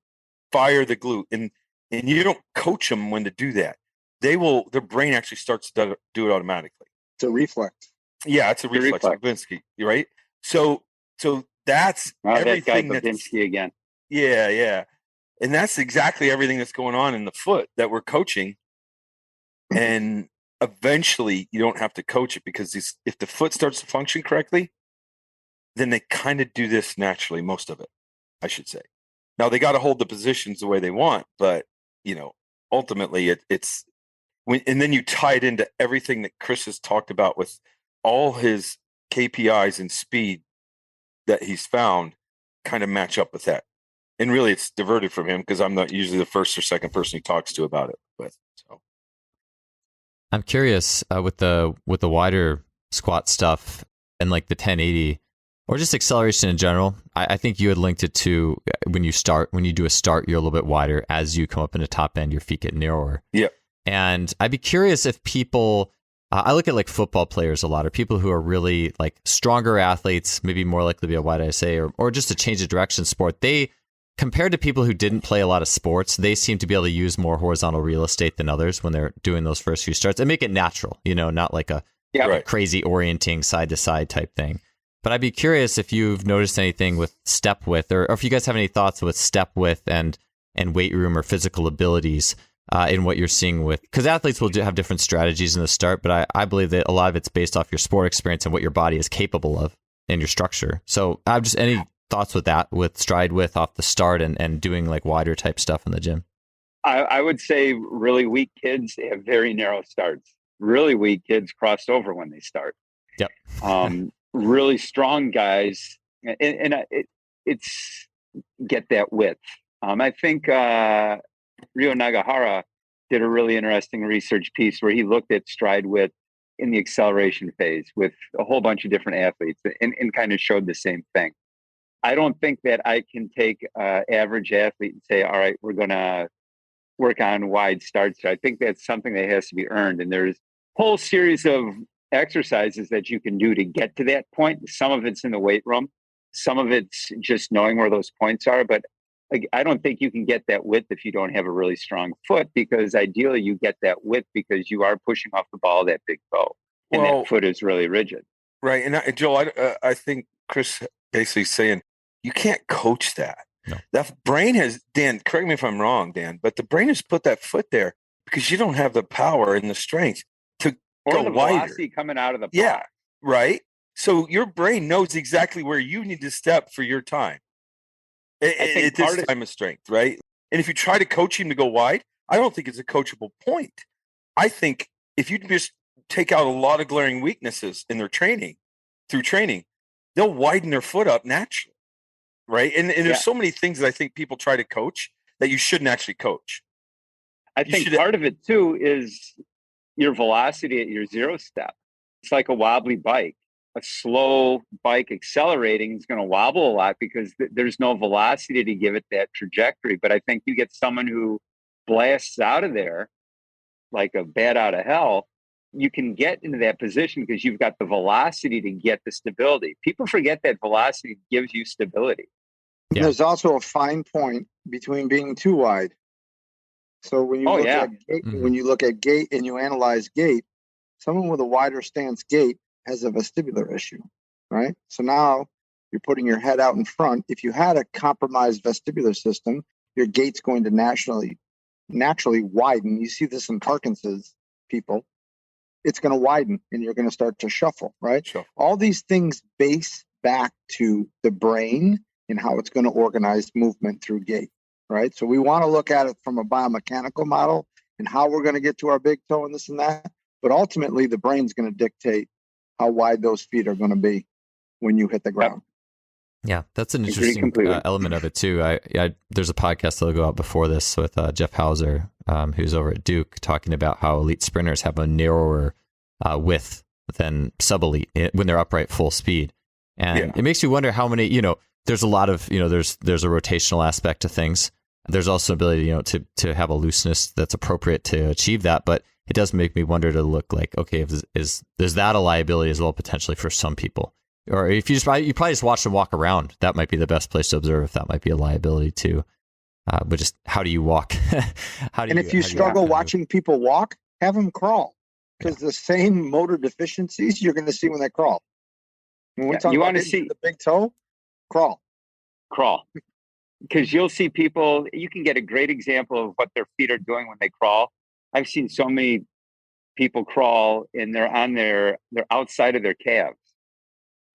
[SPEAKER 2] fire the glute. And you don't coach them when to do that. Their brain actually starts to do it automatically.
[SPEAKER 4] It's a reflex.
[SPEAKER 2] Yeah, it's a reflex. Babinski, right? So that's everything.
[SPEAKER 3] That guy Babinski again.
[SPEAKER 2] Yeah. And that's exactly everything that's going on in the foot that we're coaching. And eventually you don't have to coach it, because if the foot starts to function correctly, then they kind of do this naturally, most of it, I should say. Now they got to hold the positions the way they want, but ultimately it's and then you tie it into everything that Chris has talked about with all his KPIs and speed that he's found kind of match up with that. And really it's diverted from him, because I'm not usually the first or second person he talks to about it. But so
[SPEAKER 1] I'm curious with the wider squat stuff and like the 1080 or just acceleration in general. I think you had linked it to when you do a start, you're a little bit wider. As you come up in the top end, your feet get narrower.
[SPEAKER 2] Yeah.
[SPEAKER 1] And I'd be curious if people, I look at like football players a lot, or people who are really like stronger athletes, maybe more likely to be a wide ISA or just a change of direction sport. They, compared to people who didn't play a lot of sports, they seem to be able to use more horizontal real estate than others when they're doing those first few starts and make it natural, not like a crazy orienting side to side type thing. But I'd be curious if you've noticed anything with step width, or if you guys have any thoughts with step width and weight room or physical abilities in what you're seeing with, because athletes will have different strategies in the start, but I believe that a lot of it's based off your sport experience and what your body is capable of and your structure. So I've just any thoughts with that, with stride width off the start and doing like wider type stuff in the gym?
[SPEAKER 3] I would say really weak kids, they have very narrow starts. Really weak kids cross over when they start.
[SPEAKER 1] Yep.
[SPEAKER 3] Really strong guys, and it's get that width. I think Ryo Nagahara did a really interesting research piece where he looked at stride width in the acceleration phase with a whole bunch of different athletes and kind of showed the same thing. I don't think that I can take an average athlete and say, all right, we're going to work on wide starts. I think that's something that has to be earned. And there's a whole series of exercises that you can do to get to that point. Some of it's in the weight room. Some of it's just knowing where those points are. But I don't think you can get that width if you don't have a really strong foot, because ideally you get that width because you are pushing off the ball that big toe. And that foot is really rigid.
[SPEAKER 2] Right. And Joel, I think Chris basically saying you can't coach that.
[SPEAKER 1] No.
[SPEAKER 2] That brain has, Dan, correct me if I'm wrong, Dan, but the brain has put that foot there because you don't have the power and the strength to go
[SPEAKER 3] the
[SPEAKER 2] wider.
[SPEAKER 3] Velocity coming out of the box.
[SPEAKER 2] Yeah, right. So your brain knows exactly where you need to step for your time. At this time of strength, right? And if you try to coach him to go wide, I don't think it's a coachable point. I think if you just take out a lot of glaring weaknesses in their training, through training, they'll widen their foot up naturally, right? And there's so many things that I think people try to coach that you shouldn't actually coach.
[SPEAKER 3] I think part of it too is your velocity at your zero step. It's like a wobbly bike. A slow bike accelerating is going to wobble a lot because there's no velocity to give it that trajectory. But I think you get someone who blasts out of there like a bat out of hell, you can get into that position because you've got the velocity to get the stability. People forget that velocity gives you stability.
[SPEAKER 4] Yeah. There's also a fine point between being too wide. So when you look at gait and you analyze gait, someone with a wider stance gait has a vestibular issue, right? So now you're putting your head out in front. If you had a compromised vestibular system, your gait's going to naturally widen. You see this in Parkinson's people. It's going to widen and you're going to start to shuffle, right?
[SPEAKER 2] Sure.
[SPEAKER 4] All these things base back to the brain and how it's going to organize movement through gait, right? So we want to look at it from a biomechanical model and how we're going to get to our big toe and this and that. But ultimately, the brain's going to dictate how wide those feet are going to be when you hit the ground.
[SPEAKER 1] Yeah, that's an interesting element of it too. There's a podcast that'll go out before this with Jeff Hauser, who's over at Duke, talking about how elite sprinters have a narrower width than sub-elite when they're upright full speed. And it makes you wonder how many, there's a lot of, there's a rotational aspect to things. There's also ability, to have a looseness that's appropriate to achieve that. But it does make me wonder to look like, okay, is that a liability as well potentially for some people? Or if you probably just watch them walk around, that might be the best place to observe if that might be a liability too. But just how do you walk?
[SPEAKER 4] If you struggle watching people walk, have them crawl, because the same motor deficiencies you're going to see when they crawl. When we talk about the big toe, crawl,
[SPEAKER 3] because you'll see people. You can get a great example of what their feet are doing when they crawl. I've seen so many people crawl and they're outside of their calves.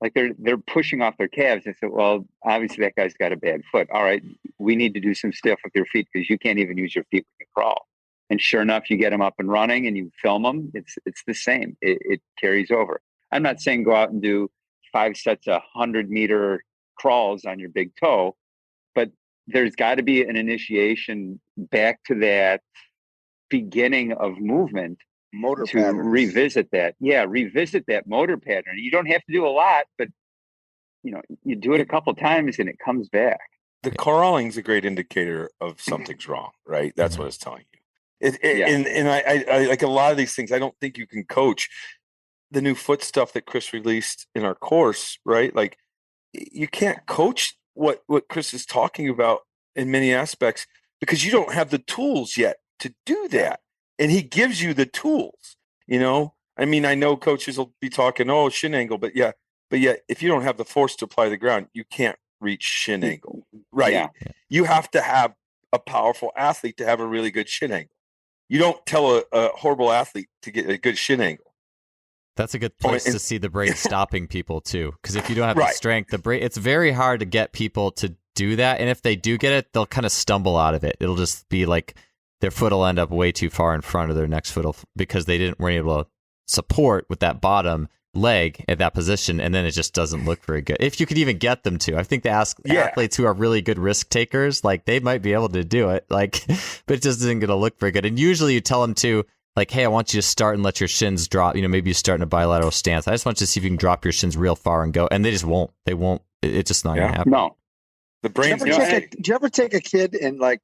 [SPEAKER 3] Like they're pushing off their calves. I said, well, obviously that guy's got a bad foot. All right, we need to do some stuff with your feet because you can't even use your feet when you crawl. And sure enough, you get them up and running and you film them. It's the same. It carries over. I'm not saying go out and do 5 sets of 100-meter crawls on your big toe, but there's got to be an initiation back to that beginning of movement
[SPEAKER 4] motor
[SPEAKER 3] to
[SPEAKER 4] patterns.
[SPEAKER 3] revisit that. Yeah, revisit that motor pattern. You don't have to do a lot, but you do it a couple times and it comes back.
[SPEAKER 2] The crawling's a great indicator of something's wrong, right? That's what it's telling you. And I like a lot of these things. I don't think you can coach the new foot stuff that Chris released in our course, right? Like you can't coach what Chris is talking about in many aspects because you don't have the tools yet to do that. And he gives you the tools, I mean, I know coaches will be talking, shin angle, but yet if you don't have the force to apply to the ground, you can't reach shin angle, right?
[SPEAKER 3] Yeah.
[SPEAKER 2] You have to have a powerful athlete to have a really good shin angle. You don't tell a horrible athlete to get a good shin angle.
[SPEAKER 1] That's a good place to see the brain stopping people too. Because if you don't have the strength, the brain, it's very hard to get people to do that. And if they do get it, they'll kind of stumble out of it. It'll just be like their foot will end up way too far in front of their next foot because they weren't able to support with that bottom leg at that position, and then it just doesn't look very good. If you could even get them to, I think the athletes who are really good risk takers, like they might be able to do it, like, but it just isn't going to look very good. And usually you tell them to, like, hey, I want you to start and let your shins drop. Maybe you start in a bilateral stance. I just want you to see if you can drop your shins real far and go. And they just won't. They won't. It's just not going to happen.
[SPEAKER 3] No.
[SPEAKER 2] The brain's
[SPEAKER 4] do you ever take a kid and like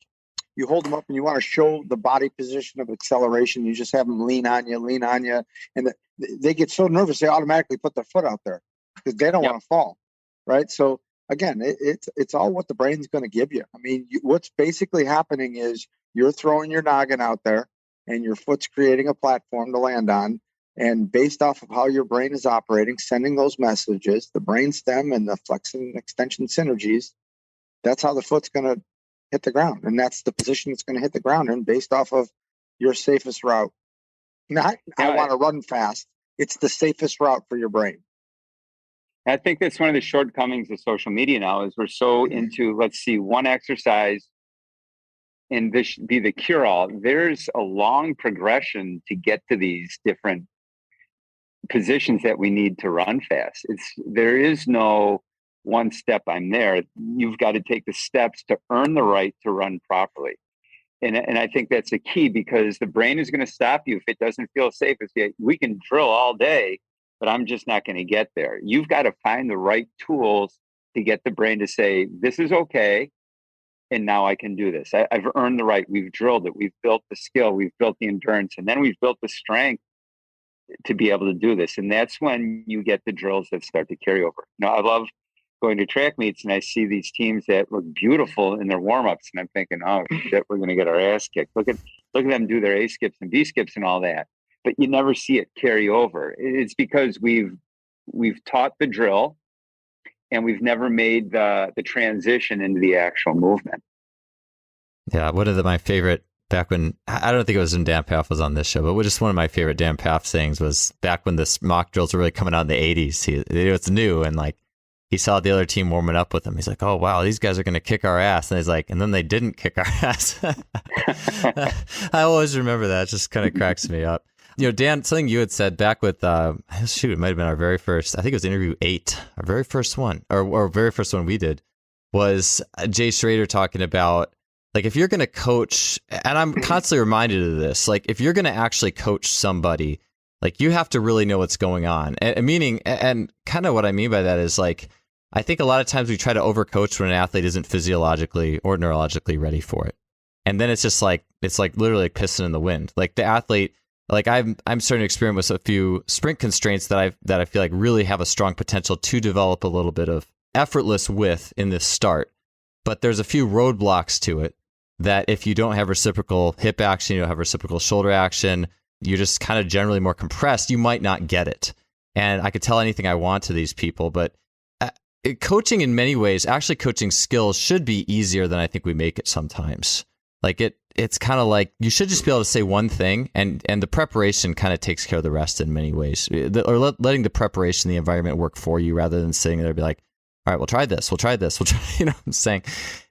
[SPEAKER 4] you hold them up and you want to show the body position of acceleration? You just have them lean on you, and they get so nervous they automatically put their foot out there because they don't want to fall, right? So again, it's all what the brain's going to give you. I mean, what's basically happening is you're throwing your noggin out there, and your foot's creating a platform to land on. And based off of how your brain is operating, sending those messages, the brainstem and the flexion and extension synergies, that's how the foot's going to hit the ground. And that's the position it's going to hit the ground in based off of your safest route. Not, I want to run fast. It's the safest route for your brain.
[SPEAKER 3] I think that's one of the shortcomings of social media now is we're so into, let's see, one exercise and this should be the cure-all. There's a long progression to get to these different positions that we need to run fast. There is no one step, I'm there. You've got to take the steps to earn the right to run properly. And I think that's the key because the brain is going to stop you if it doesn't feel safe. We can drill all day, but I'm just not going to get there. You've got to find the right tools to get the brain to say, this is okay. And now I can do this. I've earned the right. We've drilled it. We've built the skill. We've built the endurance. And then we've built the strength to be able to do this. And that's when you get the drills that start to carry over. I love going to track meets and I see these teams that look beautiful in their warm-ups. And I'm thinking, oh, shit, we're going to get our ass kicked. Look at them do their A skips and B skips and all that. But you never see it carry over. It's because we've taught the drill and we've never made the transition into the actual movement.
[SPEAKER 1] Yeah, one of my favorite, back when, I don't think it was when Dan Paff was on this show, but just one of my favorite Dan Paff sayings was back when this mock drills were really coming out in the 80s. It's new, and like he saw the other team warming up with him. He's like, oh, wow, these guys are going to kick our ass. And he's like, and then they didn't kick our ass. I always remember that. It just kind of cracks me up. Dan, something you had said back with, it might have been our very first, I think it was interview 8, our very first one, or very first one we did, was Jay Schrader talking about, like, if you're going to coach, and I'm constantly reminded of this, like, if you're going to actually coach somebody, like, you have to really know what's going on. And kind of what I mean by that is, like, I think a lot of times we try to overcoach when an athlete isn't physiologically or neurologically ready for it. And then it's just like, literally like pissing in the wind. Like the athlete, like I'm starting to experiment with a few sprint constraints that I feel like really have a strong potential to develop a little bit of effortless width in this start. But there's a few roadblocks to it that if you don't have reciprocal hip action, you don't have reciprocal shoulder action, you're just kind of generally more compressed, you might not get it. And I could tell anything I want to these people, but coaching in many ways, actually coaching skills should be easier than I think we make it sometimes. Like it's kind of like you should just be able to say one thing and the preparation kind of takes care of the rest in many ways. Or letting the preparation, the environment work for you rather than sitting there and be like, all right, we'll try this. We'll try, you know what I'm saying?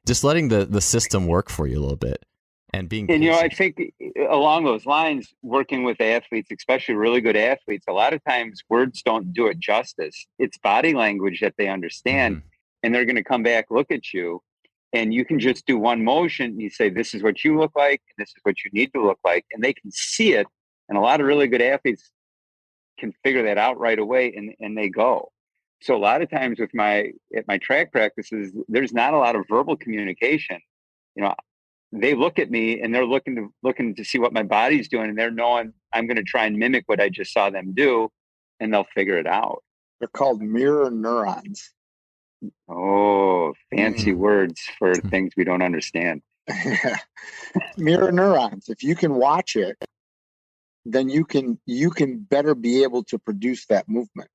[SPEAKER 1] Just letting the system work for you a little bit and being patient.
[SPEAKER 3] And, I think along those lines, working with athletes, especially really good athletes, a lot of times words don't do it justice. It's body language that they understand and they're going to come back, look at you, and you can just do one motion. And you say, this is what you look like. And this is what you need to look like. And they can see it And a lot of really good athletes can figure that out right away, and they go. So a lot of times at my track practices, there's not a lot of verbal communication. You know, they look at me and they're looking to see what my body's doing, and they're knowing I'm going to try and mimic what I just saw them do, and they'll figure it out.
[SPEAKER 4] They're called mirror neurons.
[SPEAKER 3] Oh, fancy words for things we don't understand.
[SPEAKER 4] Mirror neurons. If you can watch it, then you can better be able to produce that movement,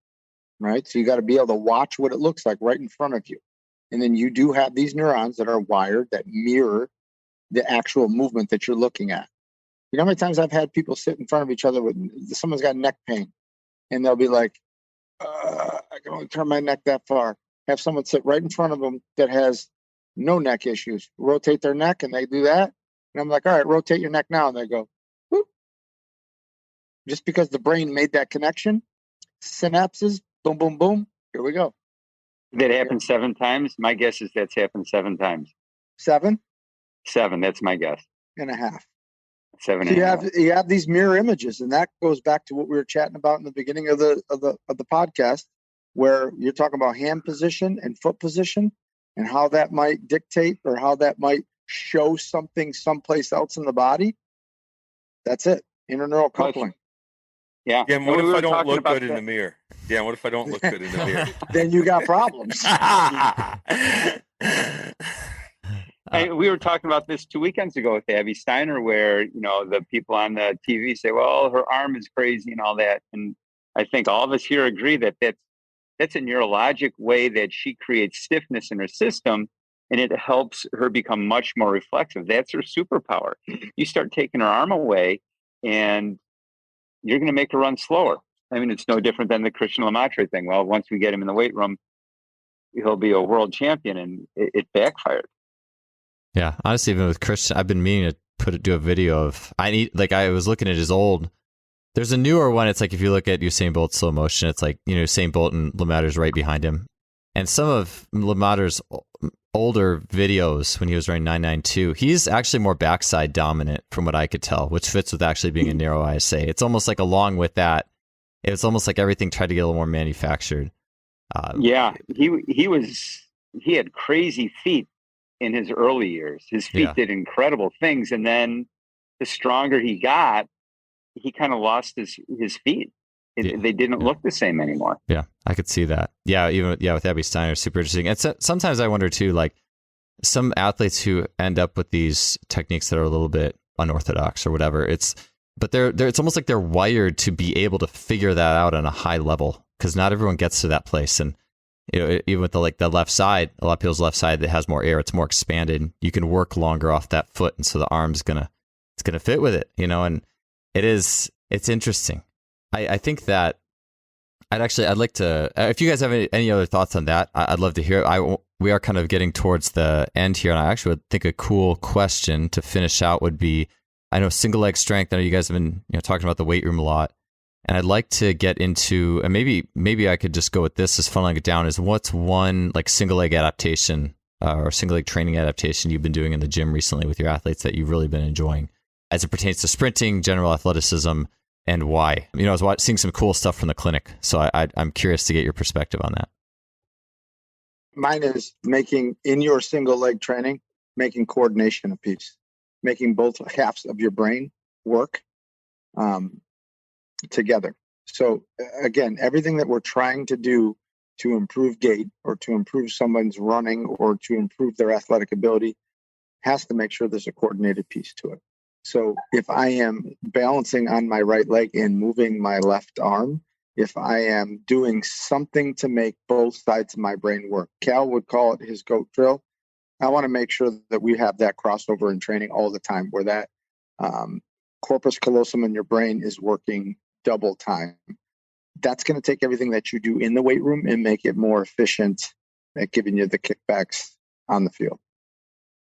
[SPEAKER 4] right? So you got to be able to watch what it looks like right in front of you. And then you do have these neurons that are wired that mirror the actual movement that you're looking at. You know how many times I've had people sit in front of each other with, someone's got neck pain, and they'll be like, I can only turn my neck that far. Have someone sit right in front of them that has no neck issues, rotate their neck, and they do that. And I'm like, all right, rotate your neck now. And they go, whoop. Just because the brain made that connection, synapses, boom, boom, boom, here we go.
[SPEAKER 3] That happened 7 times? My guess is that's happened 7 times.
[SPEAKER 4] 7?
[SPEAKER 3] 7, that's my guess.
[SPEAKER 4] And a half.
[SPEAKER 3] 7
[SPEAKER 4] So
[SPEAKER 3] and a half.
[SPEAKER 4] you have these mirror images, and that goes back to what we were chatting about in the beginning of the podcast, where you're talking about hand position and foot position and how that might dictate or how that might show something someplace else in the body. That's it. Interneural coupling.
[SPEAKER 3] Yeah.
[SPEAKER 2] Yeah. And what if I don't look good in the mirror? Yeah. What if I don't look good in the mirror?
[SPEAKER 4] Then you got problems.
[SPEAKER 3] We were talking about this 2 weekends ago with Abby Steiner, where, you know, the people on the TV say, well, her arm is crazy and all that. And I think all of us here agree that that's a neurologic way that she creates stiffness in her system, and it helps her become much more reflexive. That's her superpower. You start taking her arm away, and you're going to make her run slower. I mean, it's no different than the Christian Lemaitre thing. Well, once we get him in the weight room, he'll be a world champion, and it backfired.
[SPEAKER 1] Yeah, honestly, even with Christian, I've been meaning to do a video of. I was looking at his old. There's a newer one. It's like if you look at Usain Bolt's slow motion, it's like, you know, Usain Bolt and Lemaire's right behind him. And some of Lemaire's older videos when he was running 992, he's actually more backside dominant from what I could tell, which fits with actually being a narrow ISA. It's almost like along with that, it's almost like everything tried to get a little more manufactured. He had crazy feet in his early years. His feet did incredible things. And then the stronger he got, he kind of lost his feet. They didn't look the same anymore. Yeah, I could see that. Yeah, with Abby Steiner, super interesting. And so, sometimes I wonder too, like some athletes who end up with these techniques that are a little bit unorthodox or whatever. It's almost like they're wired to be able to figure that out on a high level, because not everyone gets to that place. And you know, even with the left side, a lot of people's left side that has more air, it's more expanded. You can work longer off that foot, and so the arm's gonna fit with it. You know, and it's interesting. I think that I'd like to, if you guys have any other thoughts on that, I'd love to hear it. We are kind of getting towards the end here, and I actually would think a cool question to finish out would be, I know single leg strength. I know you guys have been talking about the weight room a lot, and I'd like to get into, and maybe I could just go with this as funneling it down, is what's one like single leg adaptation or single leg training adaptation you've been doing in the gym recently with your athletes that you've really been enjoying as it pertains to sprinting, general athleticism, and why? You know, I was seeing some cool stuff from the clinic, so I'm curious to get your perspective on that.
[SPEAKER 4] Mine is making, in your single leg training, making coordination a piece, making both halves of your brain work together. So again, everything that we're trying to do to improve gait or to improve someone's running or to improve their athletic ability has to make sure there's a coordinated piece to it. So if I am balancing on my right leg and moving my left arm, if I am doing something to make both sides of my brain work, Cal would call it his GOAT drill. I want to make sure that we have that crossover in training all the time, where that corpus callosum in your brain is working double time. That's going to take everything that you do in the weight room and make it more efficient at giving you the kickbacks on the field.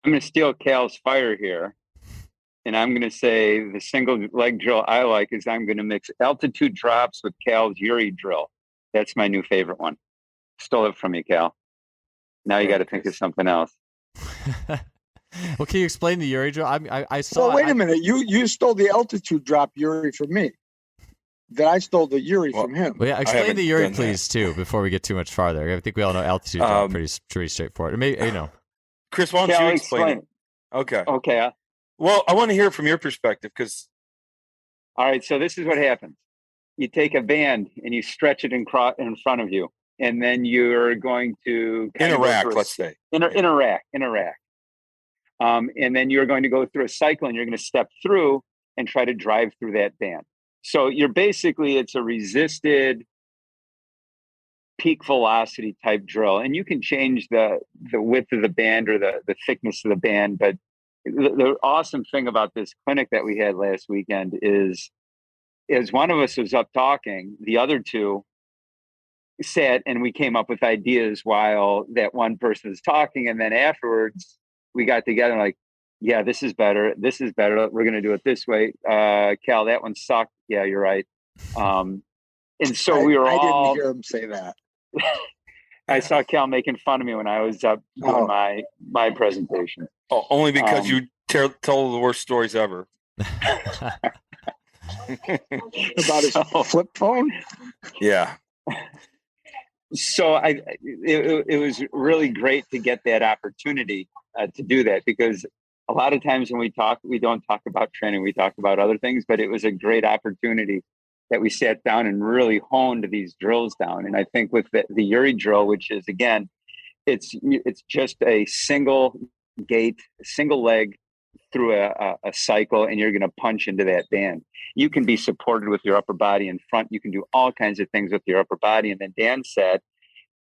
[SPEAKER 3] I'm going to steal Cal's fire here. And I'm going to say the single leg drill I like is I'm going to mix altitude drops with Cal's Yuri drill. That's my new favorite one. Stole it from you, Cal. Now you got to think of something else.
[SPEAKER 1] Well, can you explain the Yuri drill? I saw.
[SPEAKER 4] Well, wait a minute. You stole the altitude drop Yuri from me. Then I stole the Yuri from him.
[SPEAKER 1] Well, yeah, explain the Yuri, please, too, before we get too much farther. I think we all know altitude drop pretty straightforward. Maybe,
[SPEAKER 2] Chris, why don't you explain it? Okay.
[SPEAKER 3] Okay.
[SPEAKER 2] Well, I want to hear it from your perspective because.
[SPEAKER 3] All right. So this is what happens. You take a band and you stretch it in front of you, and then you're going to
[SPEAKER 2] in a rack, let's say.
[SPEAKER 3] In a rack. And then you're going to go through a cycle, and you're going to step through and try to drive through that band. So it's a resisted peak velocity type drill, and you can change the width of the band or the thickness of the band. But the awesome thing about this clinic that we had last weekend is as one of us was up talking, the other two sat and we came up with ideas while that one person was talking. And then afterwards we got together like, yeah, this is better. We're going to do it this way. Cal, that one sucked. Yeah, you're right. And so we were all.
[SPEAKER 4] I didn't hear him say that.
[SPEAKER 3] I saw Cal making fun of me when I was up doing my presentation.
[SPEAKER 2] Oh, only because you tell the worst stories ever.
[SPEAKER 4] About his flip phone?
[SPEAKER 2] Yeah.
[SPEAKER 3] So it was really great to get that opportunity to do that, because a lot of times when we talk, we don't talk about training, we talk about other things, but it was a great opportunity that we sat down and really honed these drills down. And I think with the Yuri drill, which is, again, it's just a single gait, single leg through a cycle, and you're going to punch into that band. You can be supported with your upper body in front. You can do all kinds of things with your upper body. And then Dan said,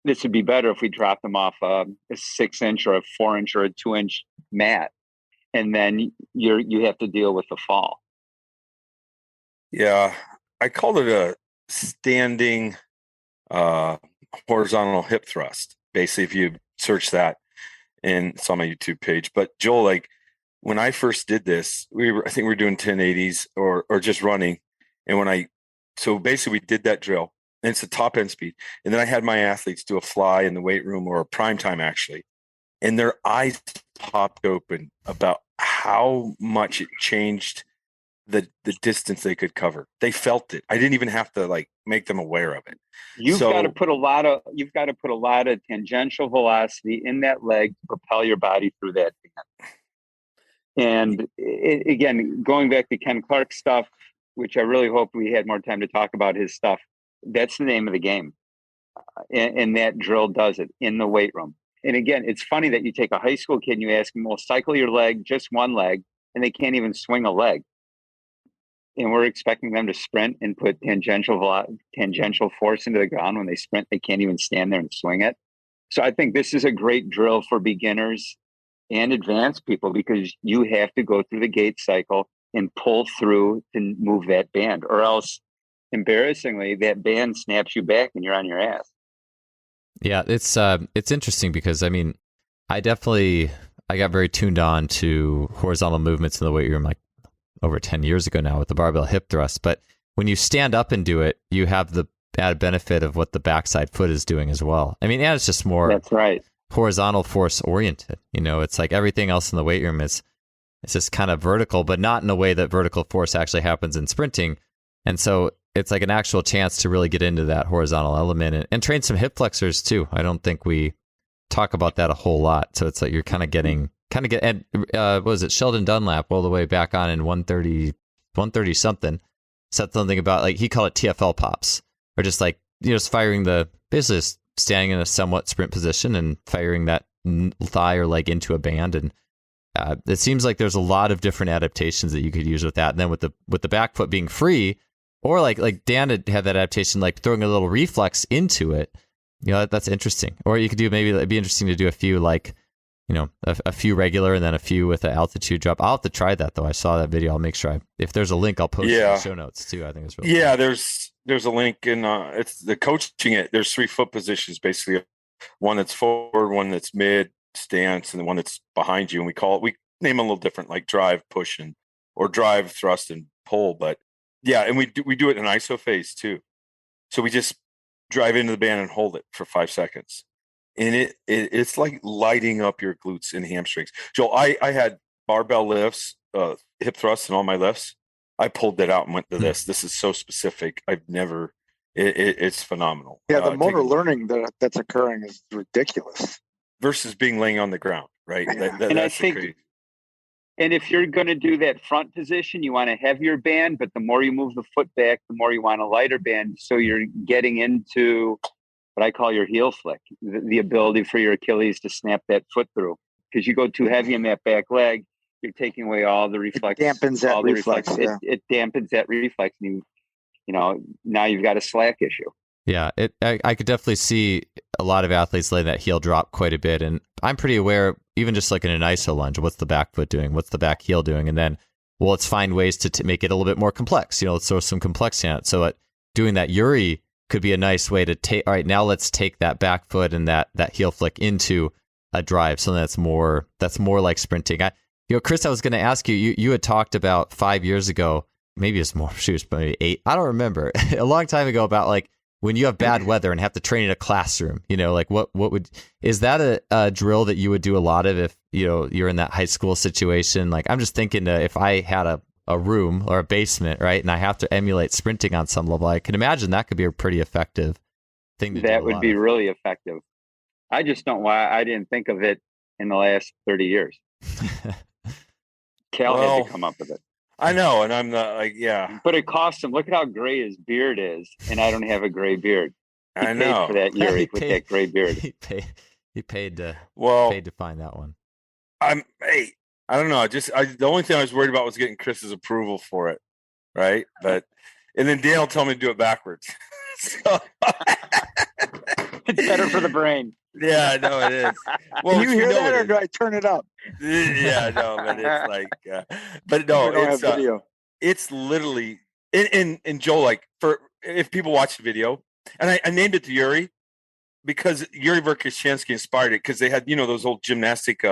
[SPEAKER 3] this would be better if we dropped them off a 6-inch or a 4-inch or a 2-inch mat. And then you have to deal with the fall.
[SPEAKER 2] Yeah. I called it a standing horizontal hip thrust. Basically, if you search that, and it's on my YouTube page. But Joel, like when I first did this, I think we were doing 1080s or just running. And so basically we did that drill, and it's a top end speed. And then I had my athletes do a fly in the weight room, or a prime time actually. And their eyes popped open about how much it changed the distance they could cover. They felt it. I didn't even have to make them aware of it.
[SPEAKER 3] You've got to put a lot of tangential velocity in that leg to propel your body through that band. And again, going back to Ken Clark's stuff, which I really hope we had more time to talk about his stuff, that's the name of the game. And that drill does it in the weight room. And again, it's funny that you take a high school kid and you ask them, well, cycle your leg, just one leg, and they can't even swing a leg. And we're expecting them to sprint and put tangential force into the ground. When they sprint, they can't even stand there and swing it. So I think this is a great drill for beginners and advanced people, because you have to go through the gait cycle and pull through to move that band, or else, embarrassingly, that band snaps you back and you're on your ass.
[SPEAKER 1] Yeah, it's interesting because, I mean, I got very tuned on to horizontal movements in the weight room over 10 years ago now with the barbell hip thrust. But when you stand up and do it, you have the added benefit of what the backside foot is doing as well. I mean, and it's just more
[SPEAKER 3] That's right.
[SPEAKER 1] horizontal force oriented. It's like everything else in the weight room it's just kind of vertical, but not in a way that vertical force actually happens in sprinting. And so it's like an actual chance to really get into that horizontal element and train some hip flexors too. I don't think we talk about that a whole lot. So it's like you're kind of getting, and what was it? Sheldon Dunlap all the way back on in 130 something said something about, like, he called it TFL pops, or just just firing basically just standing in a somewhat sprint position and firing that thigh or leg into a band. And it seems like there's a lot of different adaptations that you could use with that. And then with the back foot being free, or like Dan had that adaptation, like throwing a little reflex into it. That's interesting. Or you could do, maybe it'd be interesting to do a few a few regular and then a few with an altitude drop. I'll have to try that though. I saw that video. I'll make sure if there's a link, I'll post it in the show notes too. I think it's really
[SPEAKER 2] cool.
[SPEAKER 1] There's
[SPEAKER 2] a link in it's the coaching it. There's 3 foot positions, basically. One that's forward, one that's mid stance, and the one that's behind you. And we name them a little different, like drive, push, or drive, thrust, and pull. But yeah, and we do it in iso phase too. So we just drive into the band and hold it for 5 seconds. and it's like lighting up your glutes and hamstrings. Joel, I had barbell lifts, hip thrusts, and all my lifts. I pulled that out and went to this. This is so specific. I've never. It's phenomenal.
[SPEAKER 4] Yeah, the motor learning that's occurring is ridiculous.
[SPEAKER 2] Versus being laying on the ground, right?
[SPEAKER 4] Yeah.
[SPEAKER 3] And I think, and if you're going to do that front position, you want a heavier band, but the more you move the foot back, the more you want a lighter band. So you're getting into what I call your heel flick, the ability for your Achilles to snap that foot through. Because you go too heavy in that back leg, you're taking away all the reflex.
[SPEAKER 4] It dampens that reflex. Yeah.
[SPEAKER 3] It dampens that reflex. And now you've got a slack issue.
[SPEAKER 1] Yeah, I could definitely see a lot of athletes letting that heel drop quite a bit. And I'm pretty aware, even just like in an iso lunge, what's the back foot doing? What's the back heel doing? And then, well, let's find ways to make it a little bit more complex. Let's throw some complexity on it. So doing that Yuri could be a nice way to take, all right, now let's take that back foot and that heel flick into a drive. Something that's more like sprinting. Chris, I was going to ask you had talked about 5 years ago, maybe it's more, maybe 8. I don't remember, a long time ago, about like, when you have bad weather and have to train in a classroom, like is that a drill that you would do a lot of if, you're in that high school situation? Like, I'm just thinking if I had a room or a basement, right, and I have to emulate sprinting on some level, I can imagine that could be a pretty effective thing to do.
[SPEAKER 3] That would be really effective. I just don't why I didn't think of it in the last 30 years. Cal had to come up with it.
[SPEAKER 2] I know, and I'm not like, yeah.
[SPEAKER 3] But it cost him. Look at how gray his beard is, and I don't have a gray beard. He
[SPEAKER 2] I know.
[SPEAKER 3] paid for that Yuri with that gray beard.
[SPEAKER 1] He paid to find that one.
[SPEAKER 2] I don't know. The only thing I was worried about was getting Chris's approval for it, right? And then Dan will tell me to do it backwards. So
[SPEAKER 3] it's better for the brain.
[SPEAKER 2] Yeah, I know it is.
[SPEAKER 4] Well, do you hear that, or do I turn it up?
[SPEAKER 2] Yeah, no, but it's like, but no, it's video. It's literally, and Joel, like, for if people watch the video, and I named it to Yuri because Yuri Verkhoshansky inspired it, because they had those old gymnastic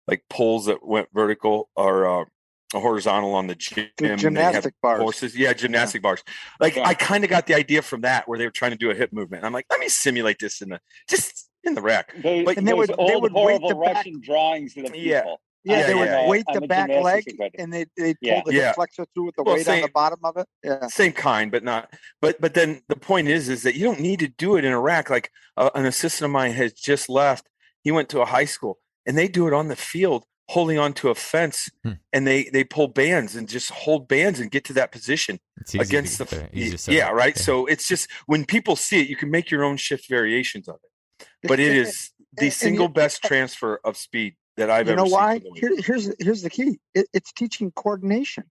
[SPEAKER 2] like poles that went vertical or horizontal on the gym.
[SPEAKER 4] The gymnastic bars.
[SPEAKER 2] Horses. Yeah, gymnastic bars. Like, I kind of got the idea from that, where they were trying to do a hip movement. And I'm like, let me simulate this in the rack.
[SPEAKER 3] They would weight the Russian drawings of the people.
[SPEAKER 4] Yeah, they would weight the back leg, and they pull the flexor through with the weight on the bottom of it. Yeah,
[SPEAKER 2] same kind, but not. But then the point is that you don't need to do it in a rack. Like, an assistant of mine has just left. He went to a high school, and they do it on the field, holding onto a fence, and they pull bands and just hold bands and get to that position against the. Yeah, right. Okay. So it's just, when people see it, you can make your own shift variations of it. But it is the single best transfer of speed that I've ever seen.
[SPEAKER 4] You know why? Here's the key. It's teaching coordination.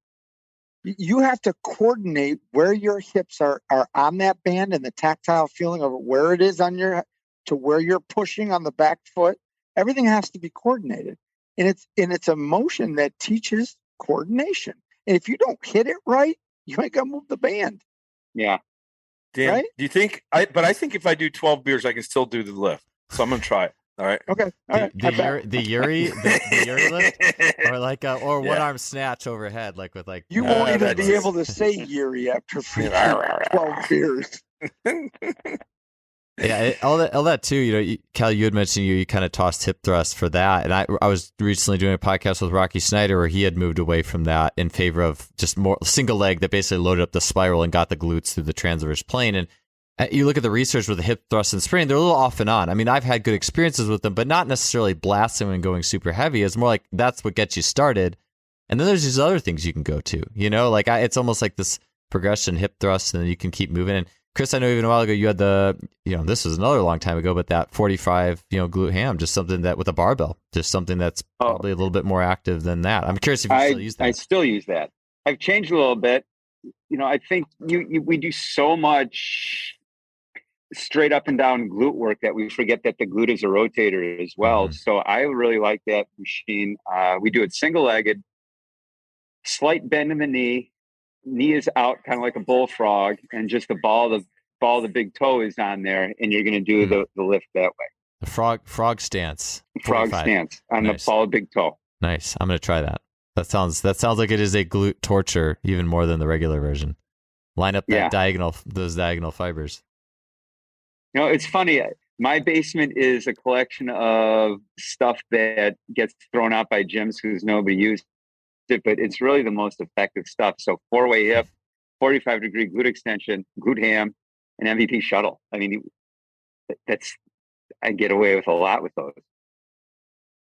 [SPEAKER 4] You have to coordinate where your hips are on that band, and the tactile feeling of where it is to where you're pushing on the back foot. Everything has to be coordinated. And it's a motion that teaches coordination. And if you don't hit it right, you ain't gonna move the band.
[SPEAKER 3] Yeah.
[SPEAKER 2] Dan,
[SPEAKER 4] right?
[SPEAKER 2] Do you think I think if I do 12 beers, I can still do the lift. So I'm gonna try it. All right.
[SPEAKER 4] Okay. All right.
[SPEAKER 1] The Yuri lift, or like one arm snatch overhead, like with like.
[SPEAKER 4] You won't even be able to say Yuri after 12 beers.
[SPEAKER 1] Yeah, all that too. Cal, you had mentioned you kind of tossed hip thrust for that, and I was recently doing a podcast with Rocky Snyder where he had moved away from that in favor of just more single leg that basically loaded up the spiral and got the glutes through the transverse plane. And you look at the research with the hip thrust and sprinting; they're a little off and on. I mean, I've had good experiences with them, but not necessarily blasting and going super heavy. It's more like that's what gets you started, and then there's these other things you can go to. It's almost like this progression, hip thrust, and then you can keep moving. And Chris, I know even a while ago you had this was another long time ago, but that 45, glute ham, just something that with a barbell, just something that's probably a little bit more active than that. I'm curious if you still use that.
[SPEAKER 3] I still use that. I've changed a little bit. I think we do so much straight up and down glute work that we forget that the glute is a rotator as well. Mm-hmm. So I really like that machine. We do it single-legged, slight bend in the knee is out kind of like a bullfrog, and just the ball of the big toe is on there, and you're going to do the lift that way.
[SPEAKER 1] The frog stance.
[SPEAKER 3] Frog stance on the ball of big toe.
[SPEAKER 1] Nice. I'm going to try that. That sounds like it is a glute torture even more than the regular version. Line up those diagonal fibers.
[SPEAKER 3] It's funny. My basement is a collection of stuff that gets thrown out by gyms because nobody uses it, but it's really the most effective stuff. So 4-way hip, 45-degree glute extension, glute ham, and MVP shuttle. I mean, I get away with a lot with those.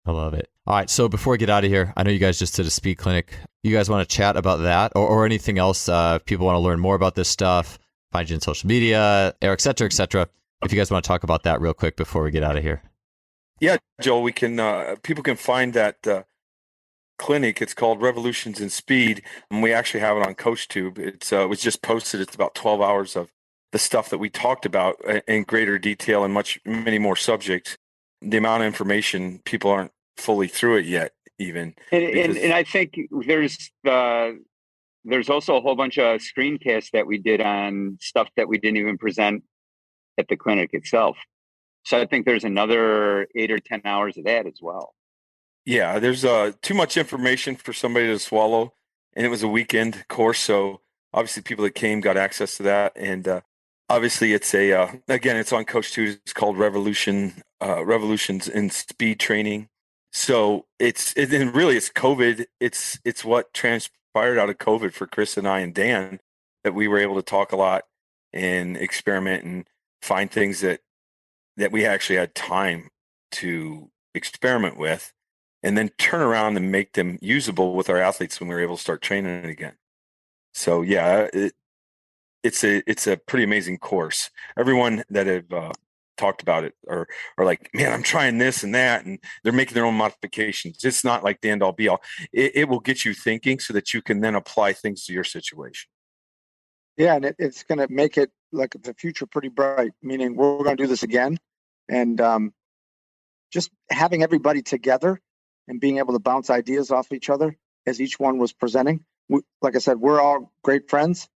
[SPEAKER 1] I love it. All right. So before we get out of here, I know you guys just did a speed clinic. You guys want to chat about that or anything else? If people want to learn more about this stuff, find you on social media, or et cetera, et cetera. If you guys want to talk about that real quick before we get out of here.
[SPEAKER 2] Yeah, Joel, we can, people can find that clinic. It's called Revolutions in Speed, and we actually have it on CoachTube. It was just posted. It's about 12 hours of the stuff that we talked about in greater detail and many more subjects. The amount of information, people aren't fully through it yet, even.
[SPEAKER 3] And I think there's also a whole bunch of screencasts that we did on stuff that we didn't even present at the clinic itself. So I think there's another 8 or 10 hours of that as well.
[SPEAKER 2] Yeah, there's too much information for somebody to swallow, and it was a weekend course, so obviously people that came got access to that. And obviously it's again, it's on CoachTube. It's called Revolutions in Speed Training. So it's COVID. It's what transpired out of COVID for Chris and I and Dan, that we were able to talk a lot and experiment and find things that we actually had time to experiment with, and then turn around and make them usable with our athletes when we were able to start training again. So yeah, it's a pretty amazing course. Everyone that have talked about it are like, man, I'm trying this and that, and they're making their own modifications. It's not like the end all be all. It will get you thinking so that you can then apply things to your situation.
[SPEAKER 4] Yeah, and it's going to make it like the future pretty bright, meaning we're going to do this again. And just having everybody together and being able to bounce ideas off each other as each one was presenting. Like I said, we're all great friends,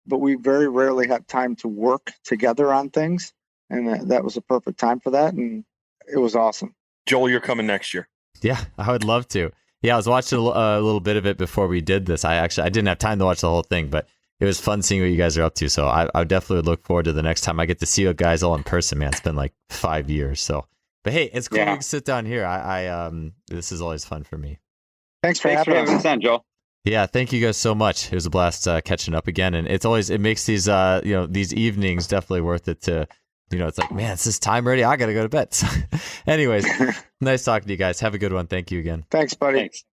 [SPEAKER 4] but we very rarely have time to work together on things. And that was a perfect time for that. And it was awesome.
[SPEAKER 2] Joel, you're coming next year.
[SPEAKER 1] Yeah, I would love to. Yeah, I was watching a little bit of it before we did this. I didn't have time to watch the whole thing, but it was fun seeing what you guys are up to. So I definitely would look forward to the next time I get to see you guys all in person, man. It's been like 5 years. So, but hey, it's cool to sit down here. This is always fun for me.
[SPEAKER 4] Thanks for having
[SPEAKER 3] us on, Joel.
[SPEAKER 1] Yeah, thank you guys so much. It was a blast catching up again, and it makes these these evenings definitely worth it to, it's like, man, it's this time already. I got to go to bed. So, anyways, nice talking to you guys. Have a good one. Thank you again.
[SPEAKER 4] Thanks, buddy.
[SPEAKER 3] Thanks.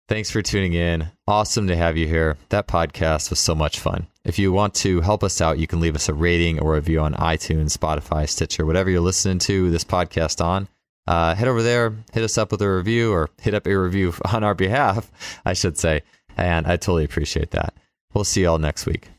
[SPEAKER 1] Thanks for tuning in. Awesome to have you here. That podcast was so much fun. If you want to help us out, you can leave us a rating or review on iTunes, Spotify, Stitcher, whatever you're listening to this podcast on. Head over there, hit us up with a review, or hit up a review on our behalf, I should say. And I totally appreciate that. We'll see you all next week.